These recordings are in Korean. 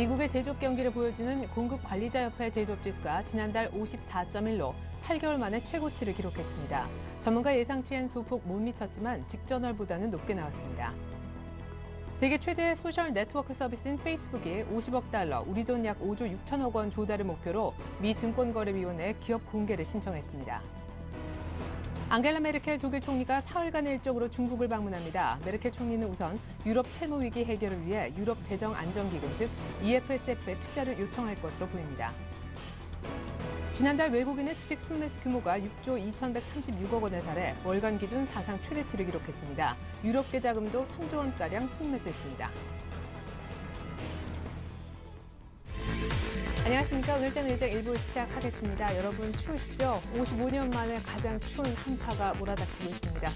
미국의 제조업 경기를 보여주는 공급관리자협회 제조업지수가 지난달 54.1로 8개월 만에 최고치를 기록했습니다. 전문가 예상치엔 소폭 못 미쳤지만 직전월보다는 높게 나왔습니다. 세계 최대 소셜 네트워크 서비스인 페이스북이 50억 달러, 우리 돈 약 5조 6천억 원 조달을 목표로 미 증권거래위원회에 기업 공개를 신청했습니다. 앙겔라 메르켈 독일 총리가 사흘간의 일정으로 중국을 방문합니다. 메르켈 총리는 우선 유럽 채무 위기 해결을 위해 유럽 재정 안정기금 즉 EFSF에 투자를 요청할 것으로 보입니다. 지난달 외국인의 주식 순매수 규모가 6조 2,136억 원에 달해 월간 기준 사상 최대치를 기록했습니다. 유럽계 자금도 3조 원가량 순매수했습니다. 안녕하십니까. 오늘자는 일장 1부 시작하겠습니다. 여러분 추우시죠? 55년 만에 가장 추운 한파가 몰아닥치고 있습니다.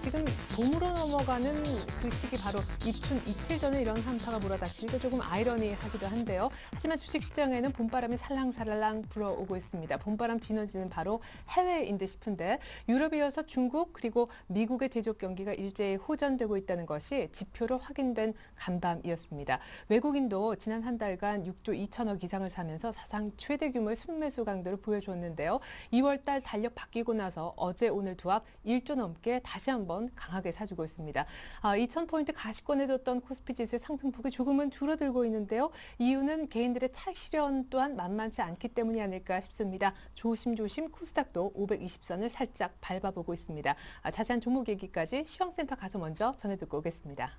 지금 봄으로 넘어가는 그 시기 바로 입춘 이틀 전에 이런 한파가 몰아닥치니까 조금 아이러니하기도 한데요. 하지만 주식시장에는 봄바람이 살랑살랑 불어오고 있습니다. 봄바람 진원지는 바로 해외인 듯 싶은데 유럽에 이어서 중국 그리고 미국의 제조업 경기가 일제히 호전되고 있다는 것이 지표로 확인된 간밤이었습니다. 외국인도 지난 한 달간 6조 2천억 이상을 사면서 사상 최대 규모의 순매수 강도를 보여줬는데요. 2월 달 달력 바뀌고 나서 어제 오늘 두 합 1조 넘게 다시 한번 강하게 사주고 있습니다. 2,000포인트 가시권에 뒀던 코스피 지수의 상승폭이 조금은 줄어들고 있는데요. 이유는 개인들의 차익 실현 또한 만만치 않기 때문이 아닐까 싶습니다. 조심조심 코스닥도 520선을 살짝 밟아보고 있습니다. 자세한 종목 얘기까지 시황센터 가서 먼저 전해 듣고 오겠습니다.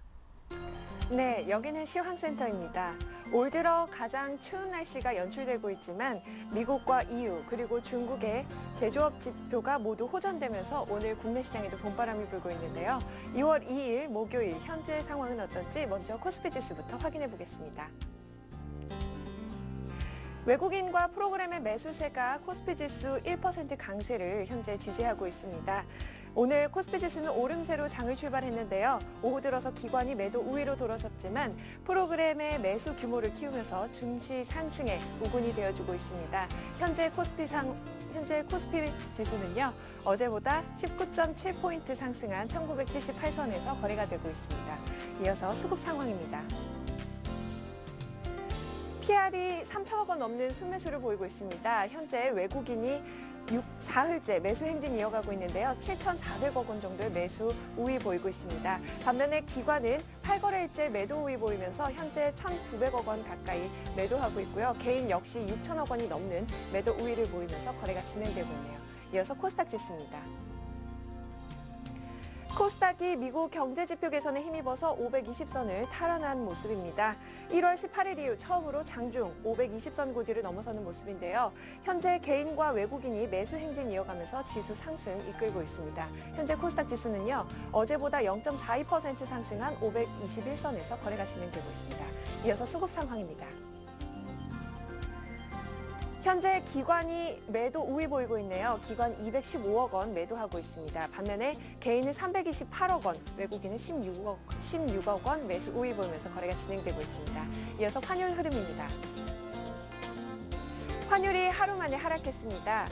네, 여기는 시황센터입니다. 올 들어 가장 추운 날씨가 연출되고 있지만 미국과 EU 그리고 중국의 제조업 지표가 모두 호전되면서 오늘 국내 시장에도 봄바람이 불고 있는데요. 2월 2일 목요일 현재 상황은 어떤지 먼저 코스피 지수부터 확인해 보겠습니다. 외국인과 프로그램의 매수세가 코스피 지수 1% 강세를 현재 지지하고 있습니다. 오늘 코스피 지수는 오름세로 장을 출발했는데요. 오후 들어서 기관이 매도 우위로 돌아섰지만 프로그램의 매수 규모를 키우면서 증시 상승에 우군이 되어주고 있습니다. 현재 코스피 지수는요. 어제보다 19.7포인트 상승한 1978선에서 거래가 되고 있습니다. 이어서 수급 상황입니다. PR이 3천억 원 넘는 순매수를 보이고 있습니다. 현재 외국인이 4흘째 매수 행진 이어가고 있는데요. 7,400억 원 정도의 매수 우위 보이고 있습니다. 반면에 기관은 8거래일째 매도 우위 보이면서 현재 1,900억 원 가까이 매도하고 있고요. 개인 역시 6천억 원이 넘는 매도 우위를 보이면서 거래가 진행되고 있네요. 이어서 코스닥 지수입니다. 코스닥이 미국 경제지표 개선에 힘입어서 520선을 탈환한 모습입니다. 1월 18일 이후 처음으로 장중 520선 고지를 넘어서는 모습인데요. 현재 개인과 외국인이 매수 행진 이어가면서 지수 상승 이끌고 있습니다. 현재 코스닥 지수는요. 어제보다 0.42% 상승한 521선에서 거래가 진행되고 있습니다. 이어서 수급 상황입니다. 현재 기관이 매도 우위 보이고 있네요. 기관 215억 원 매도하고 있습니다. 반면에 개인은 328억 원, 외국인은 16억 원 매수 우위 보이면서 거래가 진행되고 있습니다. 이어서 환율 흐름입니다. 환율이 하루 만에 하락했습니다.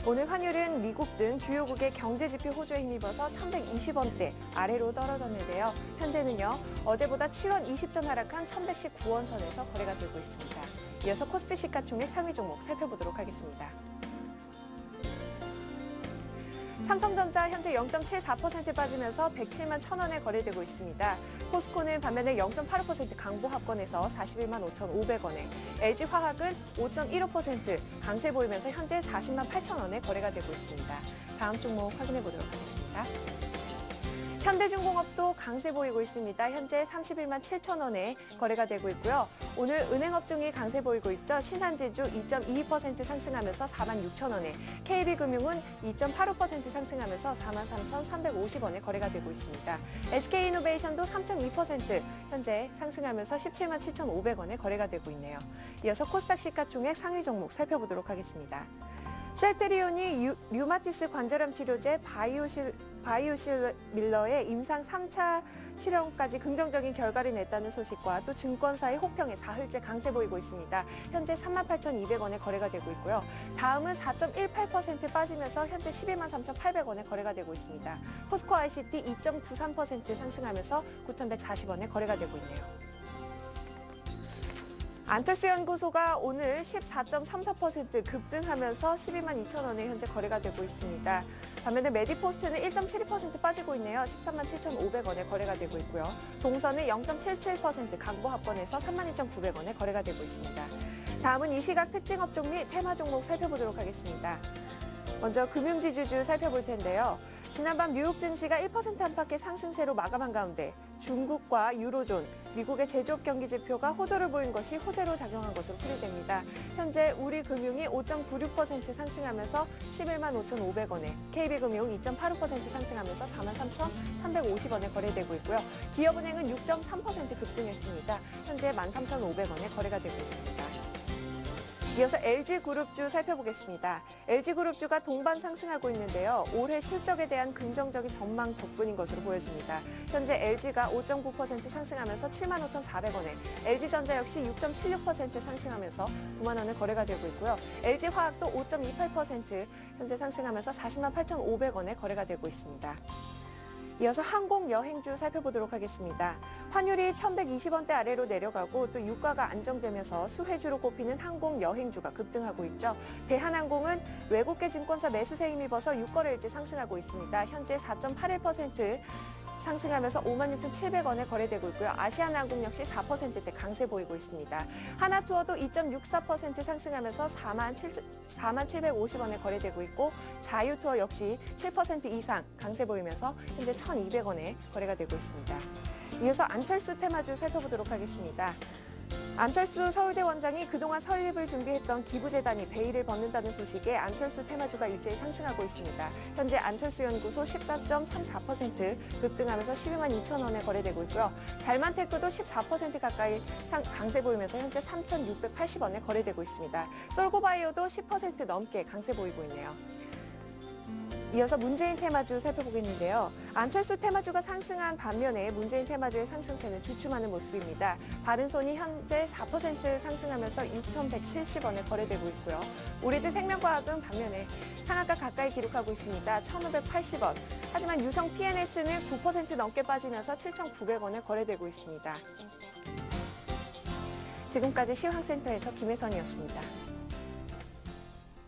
오늘 환율은 미국 등 주요국의 경제지표 호조에 힘입어서 1,120원대 아래로 떨어졌는데요. 현재는요. 어제보다 7원 20전 하락한 1,119원 선에서 거래가 되고 있습니다. 이어서 코스피 시가총액 상위 종목 살펴보도록 하겠습니다. 삼성전자 현재 0.74% 빠지면서 107만 1,000원에 거래되고 있습니다. 포스코는 반면에 0.85% 강보합권에서 41만 5,500원에, LG화학은 5.15% 강세 보이면서 현재 40만 8,000원에 거래가 되고 있습니다. 다음 종목 확인해 보도록 하겠습니다. 현대중공업도 강세 보이고 있습니다. 현재 31만 7,000원에 거래가 되고 있고요. 오늘 은행업종이 강세 보이고 있죠. 신한지주 2.22% 상승하면서 4만 6,000원에, KB금융은 2.85% 상승하면서 4만 3,350원에 거래가 되고 있습니다. SK이노베이션도 3.2% 현재 상승하면서 17만 7,500원에 거래가 되고 있네요. 이어서 코스닥 시가총액 상위 종목 살펴보도록 하겠습니다. 셀트리온이 류마티스 관절염 치료제 바이오실밀러의 임상 3차 실험까지 긍정적인 결과를 냈다는 소식과 또 증권사의 혹평에 4흘째 강세 보이고 있습니다. 현재 38,200원에 거래가 되고 있고요. 다음은 4.18% 빠지면서 현재 121만 3,800원에 거래가 되고 있습니다. 포스코 ICT 2.93% 상승하면서 9,140원에 거래가 되고 있네요. 안철수 연구소가 오늘 14.34% 급등하면서 12만 2천 원에 현재 거래가 되고 있습니다. 반면에 메디포스트는 1.72% 빠지고 있네요. 13만 7,500원에 거래가 되고 있고요. 동선은 0.77% 강보합권에서 32,900원에 거래가 되고 있습니다. 다음은 이 시각 특징 업종 및 테마 종목 살펴보도록 하겠습니다. 먼저 금융지주주 살펴볼 텐데요. 지난밤 뉴욕 증시가 1% 안팎의 상승세로 마감한 가운데 중국과 유로존, 미국의 제조업 경기 지표가 호조를 보인 것이 호재로 작용한 것으로 풀이됩니다. 현재 우리금융이 5.96% 상승하면서 11만 5,500원에, KB금융 2.85% 상승하면서 4만 3,350원에 거래되고 있고요. 기업은행은 6.3% 급등했습니다. 현재 13,500원에 거래가 되고 있습니다. 이어서 LG그룹주 살펴보겠습니다. LG그룹주가 동반 상승하고 있는데요. 올해 실적에 대한 긍정적인 전망 덕분인 것으로 보여집니다. 현재 LG가 5.9% 상승하면서 7만 5,400원에, LG전자 역시 6.76% 상승하면서 9만 원에 거래가 되고 있고요. LG화학도 5.28% 현재 상승하면서 40만 8,500원에 거래가 되고 있습니다. 이어서 항공여행주 살펴보도록 하겠습니다. 환율이 1,120원대 아래로 내려가고 또 유가가 안정되면서 수혜주로 꼽히는 항공여행주가 급등하고 있죠. 대한항공은 외국계 증권사 매수세에 힘입어서 6거래일째 상승하고 있습니다. 현재 4.81% 상승하면서 56,700원에 거래되고 있고요. 아시아나항공 역시 4%대 강세 보이고 있습니다. 하나투어도 2.64% 상승하면서 4만 750원에 거래되고 있고, 자유투어 역시 7% 이상 강세 보이면서 현재 1,200원에 거래가 되고 있습니다. 이어서 안철수 테마주 살펴보도록 하겠습니다. 안철수 서울대 원장이 그동안 설립을 준비했던 기부재단이 베일을 벗는다는 소식에 안철수 테마주가 일제히 상승하고 있습니다. 현재 안철수 연구소 14.34% 급등하면서 12만 2천 원에 거래되고 있고요. 잘만테크도 14% 가까이 강세 보이면서 현재 3,680원에 거래되고 있습니다. 솔고바이오도 10% 넘게 강세 보이고 있네요. 이어서 문재인 테마주 살펴보겠는데요. 안철수 테마주가 상승한 반면에 문재인 테마주의 상승세는 주춤하는 모습입니다. 바른손이 현재 4% 상승하면서 6,170원에 거래되고 있고요. 우리들 생명과학은 반면에 상한가 가까이 기록하고 있습니다. 1,580원. 하지만 유성 TNS는 9% 넘게 빠지면서 7,900원에 거래되고 있습니다. 지금까지 시황센터에서 김혜선이었습니다.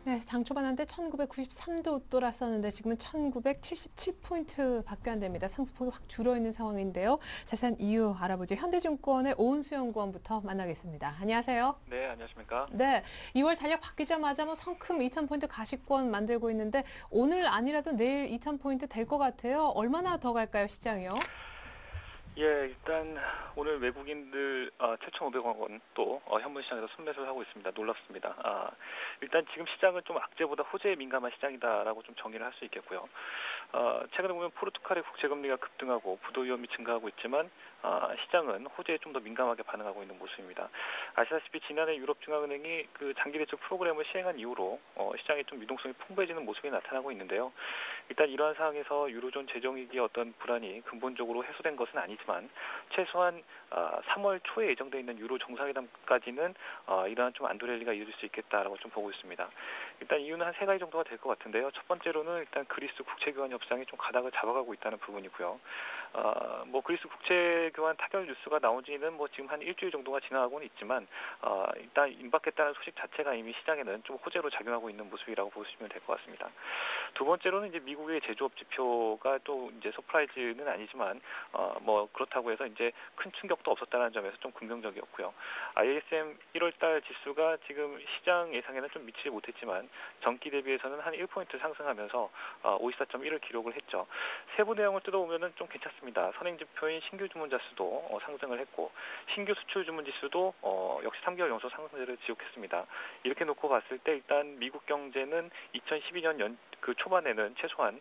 네, 장 초반 한때 1993도 돌았었는데 지금은 1977포인트 밖에 안 됩니다. 상승폭이 확 줄어있는 상황인데요. 자세한 이유 알아보죠. 현대증권의 오은수 연구원부터 만나겠습니다. 안녕하세요. 네, 안녕하십니까. 네, 2월 달력 바뀌자마자 성큼 2,000포인트 가시권 만들고 있는데 오늘 아니라도 내일 2,000포인트 될 것 같아요. 얼마나 더 갈까요, 시장이요? 예, 일단 오늘 외국인들 7,500원 또 현물 시장에서 순매수를 하고 있습니다. 놀랍습니다. 일단 지금 시장은 좀 악재보다 호재에 민감한 시장이다라고 좀 정의를 할 수 있겠고요. 최근에 보면 포르투갈의 국채금리가 급등하고 부도 위험이 증가하고 있지만 시장은 호재에 좀 더 민감하게 반응하고 있는 모습입니다. 아시다시피 지난해 유럽중앙은행이 그 장기대출 프로그램을 시행한 이후로 시장에 좀 유동성이 풍부해지는 모습이 나타나고 있는데요. 일단 이러한 상황에서 유로존 재정위기의 어떤 불안이 근본적으로 해소된 것은 아니지만 최소한 3월 초에 예정돼 있는 유로 정상회담까지는 이러한 좀 안도랠리가 이어질 수 있겠다라고 좀 보고 있습니다. 일단 이유는 한 세 가지 정도가 될 것 같은데요. 첫 번째로는 일단 그리스 국채교환 협상이 좀 가닥을 잡아가고 있다는 부분이고요. 그리스 국채교환 타결 뉴스가 나온 지는 지금 한 일주일 정도가 지나가고는 있지만 일단 임박했다는 소식 자체가 이미 시장에는 좀 호재로 작용하고 있는 모습이라고 보시면 될 것 같습니다. 두 번째로는 이제 미국의 제조업 지표가 또 이제 서프라이즈는 아니지만 그렇다고 해서 이제 큰 충격도 없었다는 점에서 좀 긍정적이었고요. ISM 1월달 지수가 지금 시장 예상에는 좀 미치지 못했지만 전기 대비해서는 한 1포인트 상승하면서 54.1을 기록을 했죠. 세부 내용을 뜯어보면은 좀 괜찮습니다. 선행지표인 신규 주문자 수도 상승을 했고 신규 수출 주문 지수도 역시 3개월 연속 상승세를 지속했습니다. 이렇게 놓고 봤을 때 일단 미국 경제는 2012년 그 초반에는 최소한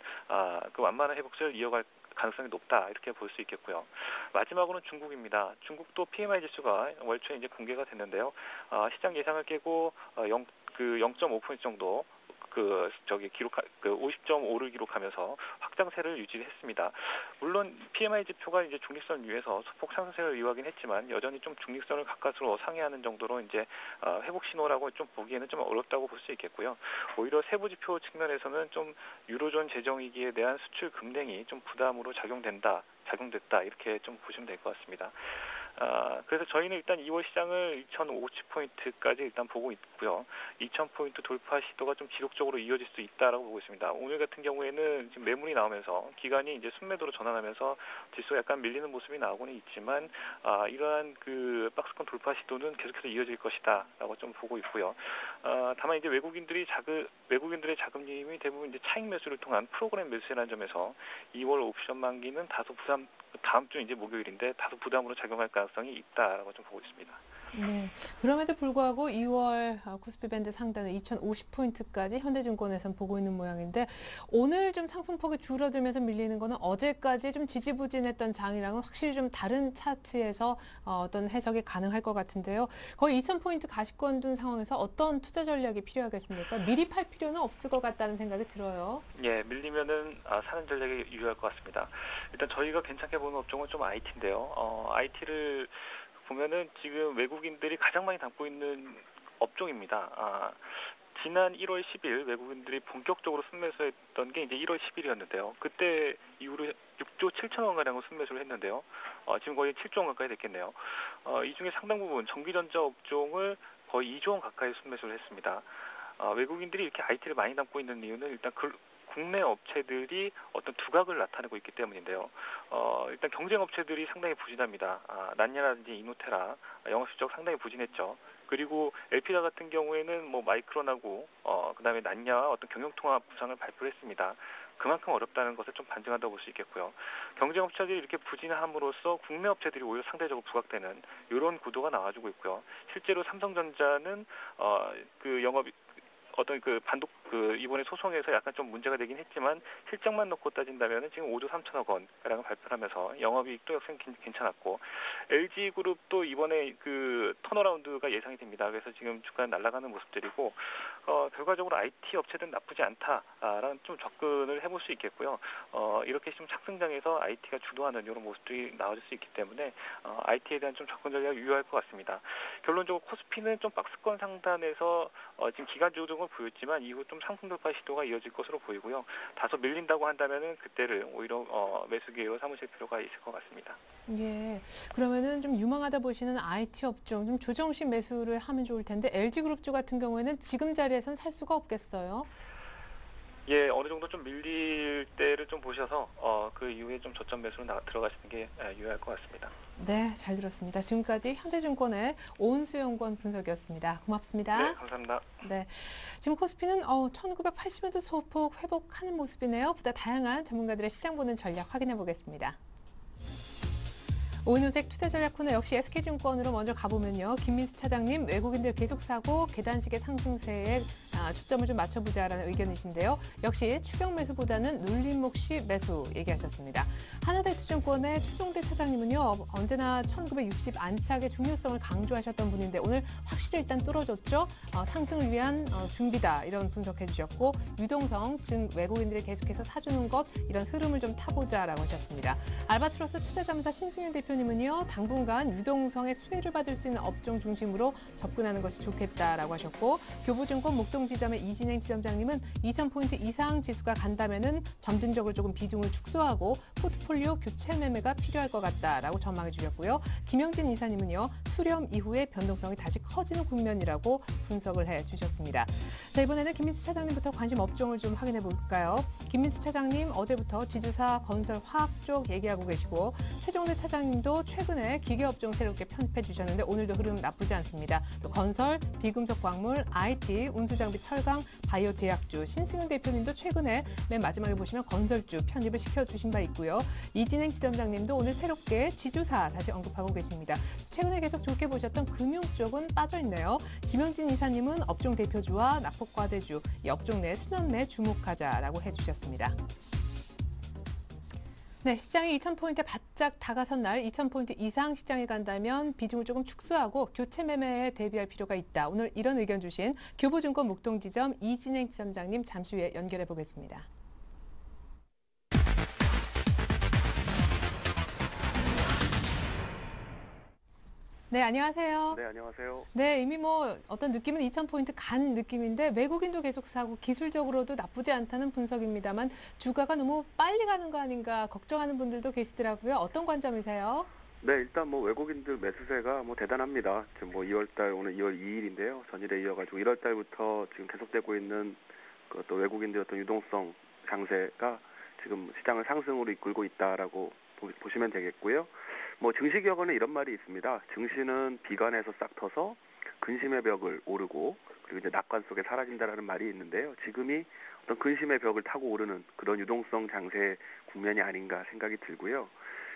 그 완만한 회복세를 이어갈 가능성이 높다 이렇게 볼 수 있겠고요. 마지막으로는 중국입니다. 중국도 PMI 지수가 월 초에 이제 공개가 됐는데요. 시장 예상을 깨고 0.5포인트 정도 50.5를 기록하면서 확장세를 유지했습니다. 물론 PMI 지표가 이제 중립선 위에서 소폭 상승세를 이어가긴 했지만 여전히 좀 중립선을 가까스로 상회하는 정도로 이제 회복 신호라고 좀 보기에는 좀 어렵다고 볼 수 있겠고요. 오히려 세부 지표 측면에서는 좀 유로존 재정 위기에 대한 수출 급냉이 좀 부담으로 작용됐다 이렇게 좀 보시면 될 것 같습니다. 그래서 저희는 일단 2월 시장을 2,050포인트까지 일단 보고 있고요. 2,000포인트 돌파 시도가 좀 지속적으로 이어질 수 있다라고 보고 있습니다. 오늘 같은 경우에는 지금 매물이 나오면서 기관이 이제 순매도로 전환하면서 지수가 약간 밀리는 모습이 나오고는 있지만 이러한 그 박스권 돌파 시도는 계속해서 이어질 것이다라고 좀 보고 있고요. 다만 이제 외국인들의 자금림이 대부분 이제 차익 매수를 통한 프로그램 매수라는 점에서 2월 옵션 만기는 다소 다음 주 이제 목요일인데 다소 부담으로 작용할 가능성이 있다라고 좀 보고 있습니다. 네. 그럼에도 불구하고 2월 코스피 밴드 상단을 2,050포인트까지 현대증권에선 보고 있는 모양인데 오늘 좀 상승폭이 줄어들면서 밀리는 거는 어제까지 좀 지지부진했던 장이랑은 확실히 좀 다른 차트에서 어떤 해석이 가능할 것 같은데요. 거의 2,000포인트 가시권 둔 상황에서 어떤 투자 전략이 필요하겠습니까? 미리 팔 필요는 없을 것 같다는 생각이 들어요. 예, 밀리면은 사는 전략이 유효할 것 같습니다. 일단 저희가 괜찮게 보는 업종은 좀 IT인데요. IT를 보면은 지금 외국인들이 가장 많이 담고 있는 업종입니다. 지난 1월 10일 외국인들이 본격적으로 순매수했던 게 이제 1월 10일이었는데요. 그때 이후로 6조 7천억 원가량을 순매수를 했는데요. 지금 거의 7조 원 가까이 됐겠네요. 이 중에 상당 부분 전기전자 업종을 거의 2조 원 가까이 순매수를 했습니다. 외국인들이 이렇게 IT를 많이 담고 있는 이유는 일단 국내 업체들이 어떤 두각을 나타내고 있기 때문인데요. 일단 경쟁 업체들이 상당히 부진합니다. 난야라든지 이노테라 영업 실적 상당히 부진했죠. 그리고 엘피다 같은 경우에는 뭐 마이크론하고 그다음에 난야와 어떤 경영통합 부상을 발표를 했습니다. 그만큼 어렵다는 것을 좀 반증한다고 볼 수 있겠고요. 경쟁 업체들이 이렇게 부진함으로써 국내 업체들이 오히려 상대적으로 부각되는 이런 구도가 나와주고 있고요. 실제로 삼성전자는 그 영업이 어떤 이번에 소송에서 약간 좀 문제가 되긴 했지만 실적만 놓고 따진다면 지금 5조 3천억 원가량을 발표를 하면서 영업이익도 역시 괜찮았고 LG그룹도 이번에 그 턴어라운드가 예상이 됩니다. 그래서 지금 주가는 날아가는 모습들이고 결과적으로 IT 업체들은 나쁘지 않다라는 좀 접근을 해볼 수 있겠고요. 이렇게 좀 착승장에서 IT가 주도하는 이런 모습들이 나와줄 수 있기 때문에 IT에 대한 좀 접근 전략이 유효할 것 같습니다. 결론적으로 코스피는 좀 박스권 상단에서 지금 기간 조정을 보였지만 이후 좀 상승 돌파 시도가 이어질 것으로 보이고요. 다소 밀린다고 한다면은 그때를 오히려 매수 기회로 삼으실 필요가 있을 것 같습니다. 예. 그러면은 좀 유망하다 보시는 IT 업종 좀 조정식 매수를 하면 좋을 텐데 LG그룹주 같은 경우에는 지금 자리에선 살 수가 없겠어요. 예, 어느 정도 좀 밀릴 때를 좀 보셔서 그 이후에 좀 저점 매수로 들어가시는 게 유효할 것 같습니다. 네, 잘 들었습니다. 지금까지 현대증권의 오은수연구원 분석이었습니다. 고맙습니다. 네, 감사합니다. 네, 지금 코스피는 1980년대 소폭 회복하는 모습이네요. 보다 다양한 전문가들의 시장 보는 전략 확인해 보겠습니다. 오은우색 투자 전략 코너 역시 SK증권으로 먼저 가보면요. 김민수 차장님, 외국인들 계속 사고 계단식의 상승세에 초점을 좀 맞춰보자라는 의견이신데요. 역시 추격 매수보다는 눌림 몫이 매수 얘기하셨습니다. 하나대투증권의 최종대 차장님은요. 언제나 1960 안착의 중요성을 강조하셨던 분인데 오늘 확실히 일단 뚫어줬죠. 상승을 위한 준비다 이런 분석해 주셨고 유동성, 즉 외국인들이 계속해서 사주는 것 이런 흐름을 좀 타보자라고 하셨습니다. 알바트로스 투자자문사 신승윤 대표님은요. 당분간 유동성의 수혜를 받을 수 있는 업종 중심으로 접근하는 것이 좋겠다라고 하셨고 교보증권 목동지점의 이진행 지점장님은 2,000포인트 이상 지수가 간다면은 점진적으로 조금 비중을 축소하고 포트폴리오 교체 매매가 필요할 것 같다라고 전망해 주셨고요. 김영진 이사님은요. 수렴 이후에 변동성이 다시 커지는 국면이라고 분석을 해 주셨습니다. 자, 이번에는 김민수 차장님부터 관심 업종을 좀 확인해 볼까요? 김민수 차장님 어제부터 지주사, 건설, 화학 쪽 얘기하고 계시고 최종대 차장님도 최근에 기계업종 새롭게 편입해 주셨는데 오늘도 흐름 나쁘지 않습니다. 또 건설, 비금속 광물, IT, 운수장비, 철강, 바이오 제약주, 신승윤 대표님도 최근에 맨 마지막에 보시면 건설주 편입을 시켜주신 바 있고요. 이진행 지점장님도 오늘 새롭게 지주사 다시 언급하고 계십니다. 최근에 계속 좋게 보셨던 금융 쪽은 빠져있네요. 김영진 이사님은 업종 대표주와 낙폭과대주, 이 업종 내 순환매 주목하자라고 해주셨습니다. 네, 시장이 2,000포인트에 바짝 다가선 날 2,000포인트 이상 시장에 간다면 비중을 조금 축소하고 교체 매매에 대비할 필요가 있다. 오늘 이런 의견 주신 교보증권 목동지점 이진행 지점장님 잠시 후에 연결해 보겠습니다. 네, 안녕하세요. 네, 안녕하세요. 네, 이미 뭐 어떤 느낌은 2,000포인트 간 느낌인데 외국인도 계속 사고 기술적으로도 나쁘지 않다는 분석입니다만 주가가 너무 빨리 가는 거 아닌가 걱정하는 분들도 계시더라고요. 어떤 관점이세요? 네, 일단 뭐 외국인들 매수세가 뭐 대단합니다. 지금 뭐 2월달 오늘 2월 2일인데요. 전일에 이어가지고 1월달부터 지금 계속되고 있는 그 또 외국인들 어떤 유동성 장세가 지금 시장을 상승으로 이끌고 있다라고 보시면 되겠고요. 뭐 증시 격언에 이런 말이 있습니다. 증시는 비관에서 싹 터서 근심의 벽을 오르고 그리고 이제 낙관 속에 사라진다라는 말이 있는데요. 지금이 어떤 근심의 벽을 타고 오르는 그런 유동성 장세 국면이 아닌가 생각이 들고요.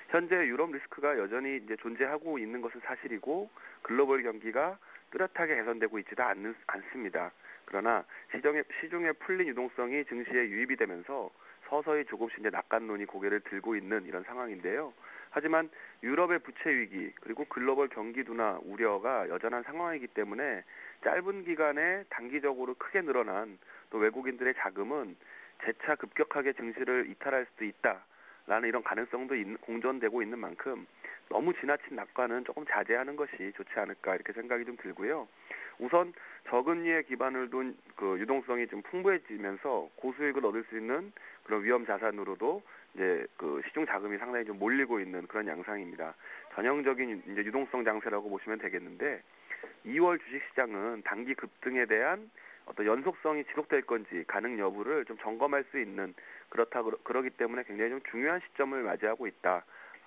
현재 유럽 리스크가 여전히 이제 존재하고 있는 것은 사실이고 글로벌 경기가 뚜렷하게 개선되고 있지도 않습니다. 그러나 시중에 풀린 유동성이 증시에 유입이 되면서 서서히 조금씩 이제 낙관론이 고개를 들고 있는 이런 상황인데요. 하지만 유럽의 부채 위기 그리고 글로벌 경기 둔화 우려가 여전한 상황이기 때문에 짧은 기간에 단기적으로 크게 늘어난 또 외국인들의 자금은 재차 급격하게 증시를 이탈할 수도 있다라는 이런 가능성도 공존되고 있는 만큼 너무 지나친 낙관은 조금 자제하는 것이 좋지 않을까 이렇게 생각이 좀 들고요. 우선 저금리에 기반을 둔 그 유동성이 좀 풍부해지면서 고수익을 얻을 수 있는 그런 위험 자산으로도 이제 그 시중 자금이 상당히 좀 몰리고 있는 그런 양상입니다. 전형적인 이제 유동성 장세라고 보시면 되겠는데 2월 주식시장은 단기 급등에 대한 어떤 연속성이 지속될 건지 가능 여부를 좀 점검할 수 있는 그러기 때문에 굉장히 좀 중요한 시점을 맞이하고 있다.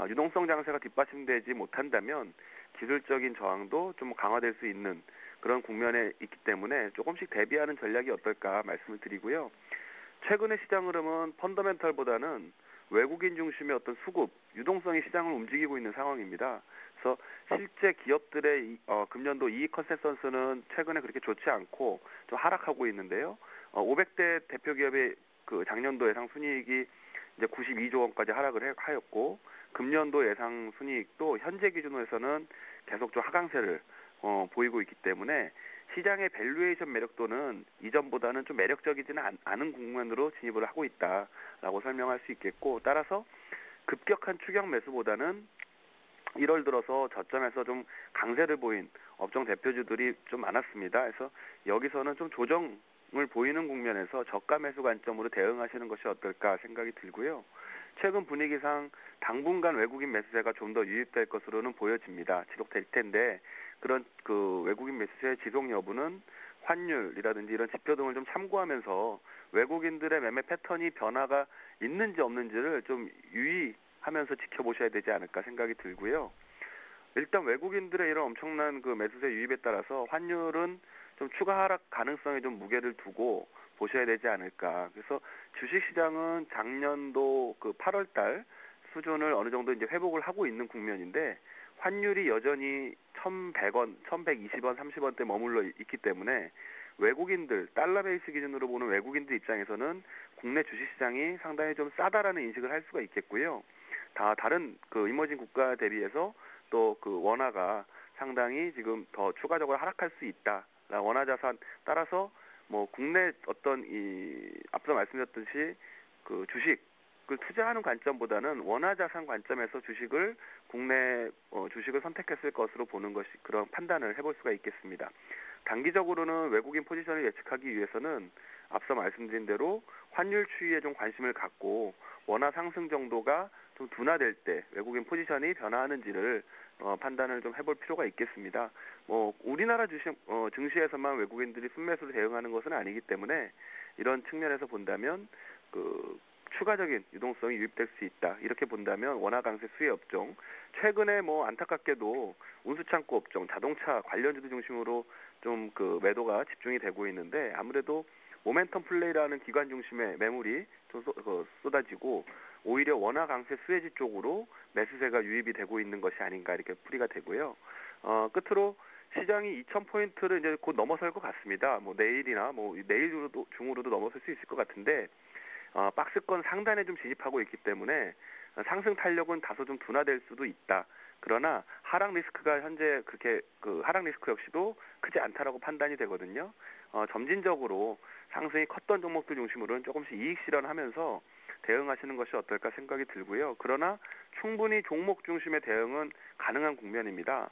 유동성 장세가 뒷받침되지 못한다면 기술적인 저항도 좀 강화될 수 있는 그런 국면에 있기 때문에 조금씩 대비하는 전략이 어떨까 말씀을 드리고요. 최근의 시장 흐름은 펀더멘털보다는 외국인 중심의 어떤 수급, 유동성이 시장을 움직이고 있는 상황입니다. 그래서 실제 기업들의 금년도 이익 컨센서스는 최근에 그렇게 좋지 않고 좀 하락하고 있는데요. 500대 대표 기업의 그 작년도 예상 순이익이 이제 92조 원까지 하락을 하였고 금년도 예상 순이익도 현재 기준으로서는 계속 좀 하강세를 보이고 있기 때문에 시장의 밸류에이션 매력도는 이전보다는 좀 매력적이지는 않은 국면으로 진입을 하고 있다라고 설명할 수 있겠고 따라서 급격한 추격 매수보다는 1월 들어서 저점에서 좀 강세를 보인 업종 대표주들이 좀 많았습니다. 그래서 여기서는 좀 조정을 보이는 국면에서 저가 매수 관점으로 대응하시는 것이 어떨까 생각이 들고요. 최근 분위기상 당분간 외국인 매수세가 좀 더 유입될 것으로는 보여집니다. 지속될 텐데 그런 그 외국인 매수세의 지속 여부는 환율이라든지 이런 지표 등을 좀 참고하면서 외국인들의 매매 패턴이 변화가 있는지 없는지를 좀 유의하면서 지켜보셔야 되지 않을까 생각이 들고요. 일단 외국인들의 이런 엄청난 그 매수세 유입에 따라서 환율은 좀 추가 하락 가능성에 좀 무게를 두고 보셔야 되지 않을까. 그래서 주식시장은 작년도 그 8월달 수준을 어느 정도 이제 회복을 하고 있는 국면인데 환율이 여전히 1,100원, 1,120원, 30원대 머물러 있기 때문에 외국인들, 달러 베이스 기준으로 보는 외국인들 입장에서는 국내 주식시장이 상당히 좀 싸다라는 인식을 할 수가 있겠고요. 다른 그 이머징 국가 대비해서 또 그 원화가 상당히 지금 더 추가적으로 하락할 수 있다. 원화 자산 따라서 뭐 국내 어떤 이 앞서 말씀드렸듯이 그 주식을 투자하는 관점보다는 원화 자산 관점에서 국내 주식을 선택했을 것으로 보는 것이 그런 판단을 해볼 수가 있겠습니다. 단기적으로는 외국인 포지션을 예측하기 위해서는 앞서 말씀드린 대로 환율 추이에 좀 관심을 갖고 원화 상승 정도가 좀 둔화될 때 외국인 포지션이 변화하는지를 판단을 좀 해볼 필요가 있겠습니다. 우리나라 증시에서만 외국인들이 순매수로 대응하는 것은 아니기 때문에 이런 측면에서 본다면 그 추가적인 유동성이 유입될 수 있다. 이렇게 본다면 원화 강세 수혜 업종, 최근에 안타깝게도 운수창고 업종, 자동차 관련주들 중심으로 좀 그 매도가 집중이 되고 있는데 아무래도 모멘텀 플레이라는 기관 중심의 매물이 좀 쏟아지고 오히려 원화 강세 수혜지 쪽으로 매수세가 유입이 되고 있는 것이 아닌가 이렇게 풀이가 되고요. 끝으로 시장이 2,000포인트를 이제 곧 넘어설 것 같습니다. 내일이나 내일 중으로도 넘어설 수 있을 것 같은데 박스권 상단에 좀 진입하고 있기 때문에 상승 탄력은 다소 좀 둔화될 수도 있다. 그러나 하락 리스크가 현재 그렇게 그 하락 리스크 역시도 크지 않다라고 판단이 되거든요. 점진적으로 상승이 컸던 종목들 중심으로는 조금씩 이익 실현하면서 대응하시는 것이 어떨까 생각이 들고요. 그러나 충분히 종목 중심의 대응은 가능한 국면입니다.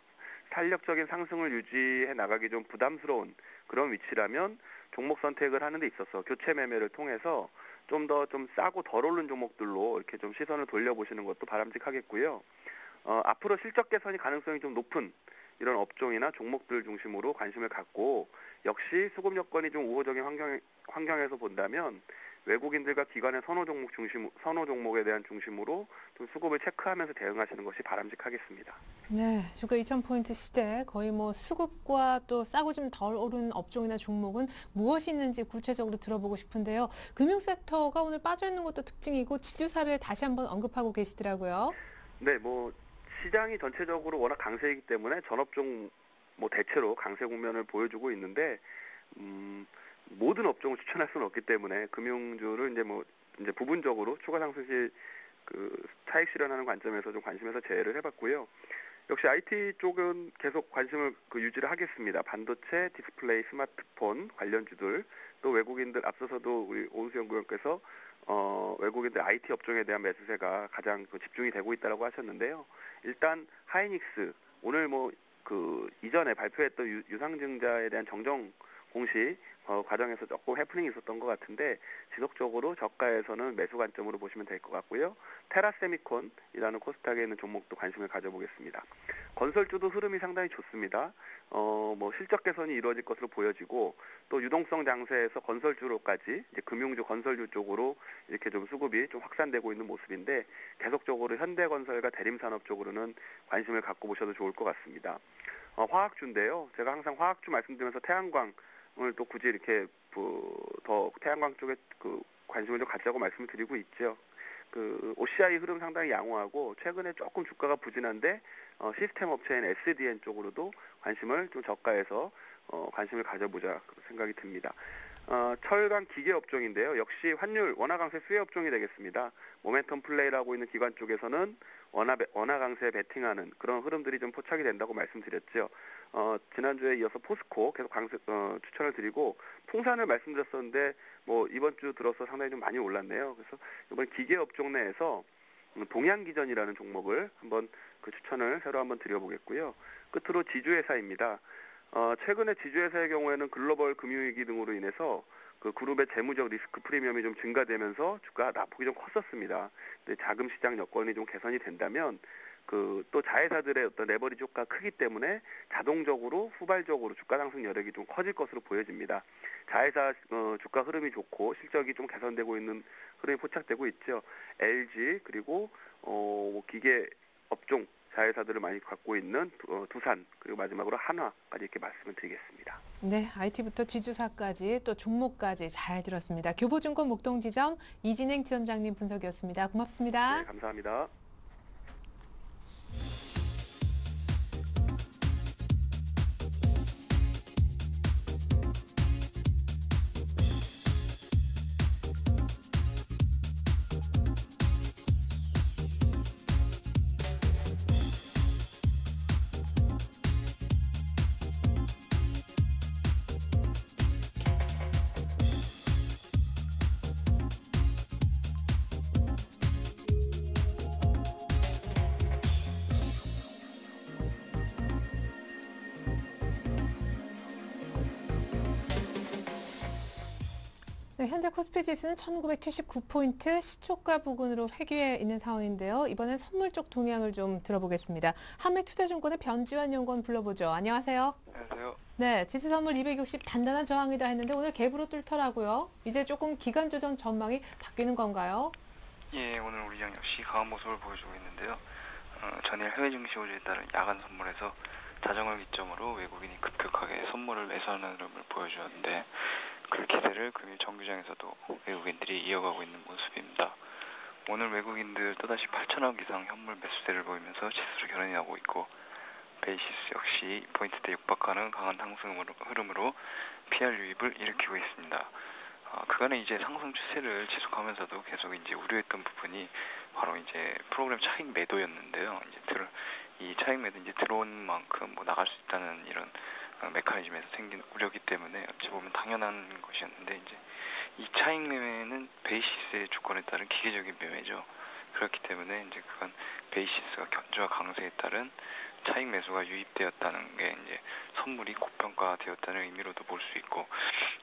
탄력적인 상승을 유지해 나가기 좀 부담스러운 그런 위치라면 종목 선택을 하는 데 있어서 교체 매매를 통해서 좀 더 좀 싸고 덜 오른 종목들로 이렇게 좀 시선을 돌려보시는 것도 바람직하겠고요. 앞으로 실적 개선이 가능성이 좀 높은 이런 업종이나 종목들 중심으로 관심을 갖고 역시 수급 여건이 좀 우호적인 환경에서 본다면 외국인들과 기관의 선호 종목에 대한 중심으로 좀 수급을 체크하면서 대응하시는 것이 바람직하겠습니다. 네, 주가 2,000포인트 시대 거의 뭐 수급과 또 싸고 좀 덜 오른 업종이나 종목은 무엇이 있는지 구체적으로 들어보고 싶은데요. 금융 섹터가 오늘 빠져 있는 것도 특징이고 지주사를 다시 한번 언급하고 계시더라고요. 네, 뭐 시장이 전체적으로 워낙 강세이기 때문에 전업종 뭐 대체로 강세 국면을 보여주고 있는데 모든 업종을 추천할 수는 없기 때문에 금융주를 이제 부분적으로 추가 상승 시 차익 실현하는 관점에서 좀 관심에서 제외를 해봤고요. 역시 IT 쪽은 계속 관심을 유지를 하겠습니다. 반도체, 디스플레이, 스마트폰 관련주들, 또 외국인들 앞서서도 우리 오은수 연구원께서 외국인들 IT 업종에 대한 매수세가 가장 집중이 되고 있다고 하셨는데요. 일단 하이닉스 오늘 이전에 발표했던 유상증자에 대한 정정 공시 과정에서 조금 해프닝이 있었던 것 같은데 지속적으로 저가에서는 매수 관점으로 보시면 될 것 같고요. 테라세미콘이라는 코스닥에 있는 종목도 관심을 가져보겠습니다. 건설주도 흐름이 상당히 좋습니다. 실적 개선이 이루어질 것으로 보여지고 또 유동성 장세에서 건설주로까지 이제 금융주 건설주 쪽으로 이렇게 좀 수급이 좀 확산되고 있는 모습인데 계속적으로 현대건설과 대림산업 쪽으로는 관심을 갖고 보셔도 좋을 것 같습니다. 화학주인데요. 제가 항상 화학주 말씀드리면서 태양광 오늘 또 굳이 이렇게 더 태양광 쪽에 관심을 좀 갖자고 말씀을 드리고 있죠. OCI 흐름 상당히 양호하고 최근에 조금 주가가 부진한데 시스템 업체인 SDN 쪽으로도 관심을 좀 저가에서 관심을 가져보자 생각이 듭니다. 철강 기계 업종인데요. 역시 환율 원화 강세 수혜 업종이 되겠습니다. 모멘텀 플레이라고 있는 기관 쪽에서는 원화 강세에 베팅하는 그런 흐름들이 좀 포착이 된다고 말씀드렸죠. 지난주에 이어서 포스코 계속 추천을 드리고 풍산을 말씀드렸었는데 이번 주 들어서 상당히 좀 많이 올랐네요. 그래서 이번 기계 업종 내에서 동양기전이라는 종목을 한번 추천을 새로 한번 드려보겠고요. 끝으로 지주회사입니다. 최근에 지주회사의 경우에는 글로벌 금융위기 등으로 인해서 그룹의 재무적 리스크 프리미엄이 좀 증가되면서 주가가 낙폭이 좀 컸었습니다. 근데 자금 시장 여건이 좀 개선이 된다면 또 자회사들의 어떤 레버리지 효과가 크기 때문에 자동적으로 후발적으로 주가 상승 여력이 좀 커질 것으로 보여집니다. 자회사 주가 흐름이 좋고 실적이 좀 개선되고 있는 흐름이 포착되고 있죠. LG 그리고 기계 업종 자회사들을 많이 갖고 있는 두산 그리고 마지막으로 한화까지 이렇게 말씀을 드리겠습니다. 네, IT부터 지주사까지 또 종목까지 잘 들었습니다. 교보증권 목동지점 이진행 지점장님 분석이었습니다. 고맙습니다. 네, 감사합니다. 네, 현재 코스피 지수는 1979포인트 시초가 부근으로 회귀해 있는 상황인데요. 이번엔 선물 쪽 동향을 좀 들어보겠습니다. 한맥투자증권의 변지환 연구원 불러보죠. 안녕하세요. 안녕하세요. 네, 지수 선물 260 단단한 저항이다 했는데 오늘 갭으로 뚫더라고요. 이제 조금 기간 조정 전망이 바뀌는 건가요? 예, 오늘 우리장 역시 강한 모습을 보여주고 있는데요. 전일 해외 증시 호조에 따른 야간 선물에서 자정을 기점으로 외국인이 급격하게 선물을 매수하는 흐름을 보여주었는데 그 기세를 금일 정규장에서도 외국인들이 이어가고 있는 모습입니다. 오늘 외국인들 또다시 8,000억 이상 현물 매수세를 보이면서 지수를 견인하고 있고 베이시스 역시 포인트대 육박하는 강한 상승 흐름으로 PR 유입을 일으키고 있습니다. 그간의 이제 상승 추세를 지속하면서도 계속 이제 우려했던 부분이 바로 이제 프로그램 차익 매도였는데요. 이 차익 매도 이제 들어온 만큼 나갈 수 있다는 이런 메커니즘에서 생긴 우려기 때문에 어찌 보면 당연한 것이었는데 이제 이 차익 매매는 베이시스의 주권에 따른 기계적인 매매죠. 그렇기 때문에 이제 그건 베이시스가 견조와 강세에 따른 차익 매수가 유입되었다는 게 이제 선물이 고평가되었다는 의미로도 볼 수 있고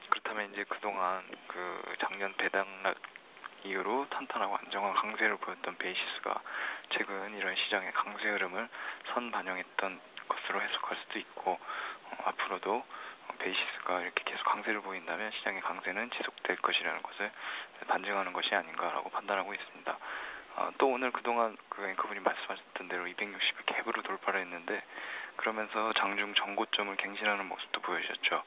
그렇다면 이제 그동안 작년 배당락 이후로 탄탄하고 안정한 강세를 보였던 베이시스가 최근 이런 시장의 강세 흐름을 선반영했던 것으로 해석할 수도 있고 앞으로도 베이시스가 이렇게 계속 강세를 보인다면 시장의 강세는 지속될 것이라는 것을 반증하는 것이 아닌가라고 판단하고 있습니다. 또 오늘 그동안 그 앵커분이 말씀하셨던 대로 260을 갭으로 돌파를 했는데 그러면서 장중 전고점을 갱신하는 모습도 보여주셨죠.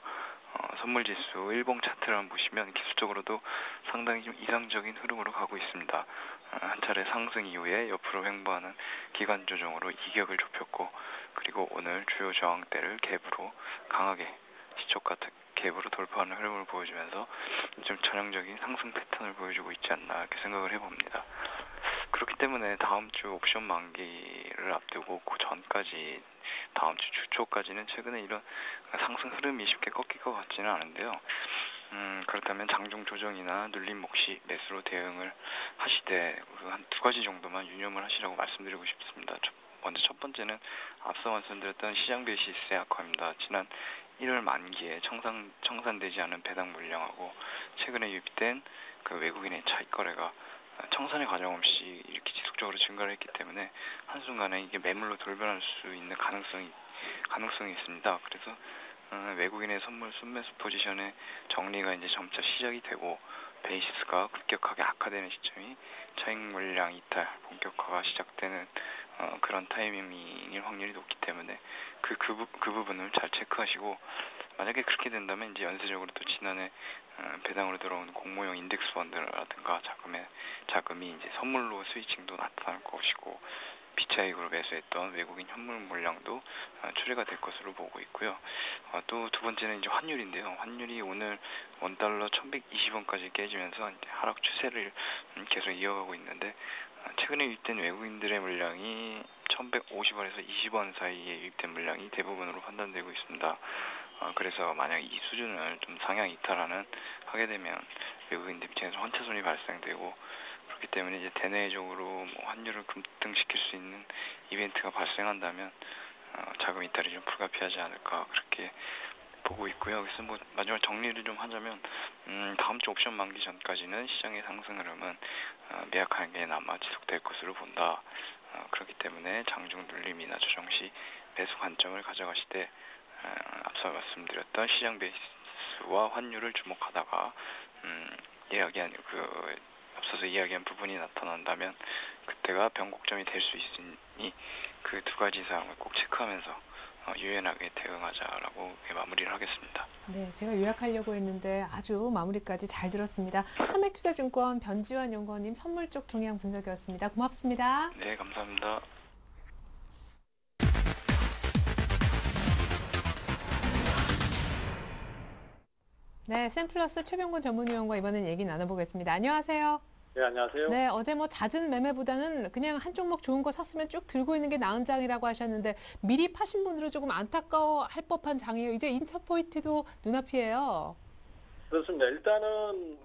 선물지수 일봉 차트를 한번 보시면 기술적으로도 상당히 좀 이상적인 흐름으로 가고 있습니다. 한 차례 상승 이후에 옆으로 횡보하는 기간 조정으로 이격을 좁혔고 그리고 오늘 주요 저항대를 갭으로 강하게 시초가 갭으로 돌파하는 흐름을 보여주면서 좀 전형적인 상승 패턴을 보여주고 있지 않나 이렇게 생각을 해봅니다. 그렇기 때문에 다음 주 옵션 만기를 앞두고 그 전까지 다음 주 주초까지는 최근에 이런 상승 흐름이 쉽게 꺾일 것 같지는 않은데요. 그렇다면 장중 조정이나 눌림 몫이 매수로 대응을 하시되 한 두 가지 정도만 유념을 하시라고 말씀드리고 싶습니다. 먼저 첫 번째는 앞서 말씀드렸던 시장 베이시스의 악화입니다. 지난 1월 만기에 청산되지 않은 배당 물량하고 최근에 유입된 그 외국인의 차익 거래가 청산의 과정 없이 이렇게 지속적으로 증가를 했기 때문에 한순간에 이게 매물로 돌변할 수 있는 가능성이 있습니다. 그래서 외국인의 선물 순매수 포지션의 정리가 이제 점차 시작이 되고 베이시스가 급격하게 악화되는 시점이 차익 물량 이탈 본격화가 시작되는 그런 타이밍일 확률이 높기 때문에 그 부분을 잘 체크하시고 만약에 그렇게 된다면 이제 연쇄적으로 또 지난해 배당으로 들어온 공모형 인덱스 펀드라든가 자금이 이제 선물로 스위칭도 나타날 것이고 비차익으로 매수했던 외국인 현물 물량도 출회가 될 것으로 보고 있고요. 또 두 번째는 이제 환율인데요. 환율이 오늘 원달러 1120원까지 깨지면서 이제 하락 추세를 계속 이어가고 있는데 최근에 유입된 외국인들의 물량이 1150원에서 20원 사이에 유입된 물량이 대부분으로 판단되고 있습니다. 그래서 만약 이 수준을 좀 상향 하게 되면 외국인들 입장에서 환차손이 발생되고 그렇기 때문에 이제 대내적으로 뭐 환율을 급등시킬 수 있는 이벤트가 발생한다면 자금 이탈이 좀 불가피하지 않을까 그렇게 보고 있고요. 그래서 뭐 마지막 정리를 좀 하자면 다음 주 옵션 만기 전까지는 시장의 상승 흐름은 매약하게 남아 지속될 것으로 본다. 그렇기 때문에 장중 눌림이나 조정 시 매수 관점을 가져가실 때 앞서 말씀드렸던 시장 베이스와 환율을 주목하다가 앞서서 이야기한 부분이 나타난다면 그때가 변곡점이 될 수 있으니 그 두 가지 사항을 꼭 체크하면서 유연하게 대응하자라고 마무리를 하겠습니다. 네, 제가 요약하려고 했는데 아주 마무리까지 잘 들었습니다. 한맥투자증권 변지환 연구원님 선물 쪽 동향 분석이었습니다. 고맙습니다. 네, 감사합니다. 네, 샘플러스 최병곤 전문위원과 이번엔 얘기 나눠보겠습니다. 안녕하세요. 네, 안녕하세요. 네, 어제 뭐 잦은 매매보다는 그냥 한 종목 좋은 거 샀으면 쭉 들고 있는 게 나은 장이라고 하셨는데 미리 파신 분들은 조금 안타까워할 법한 장이에요. 이제 인차 포인트도 눈앞이에요. 그렇습니다. 일단은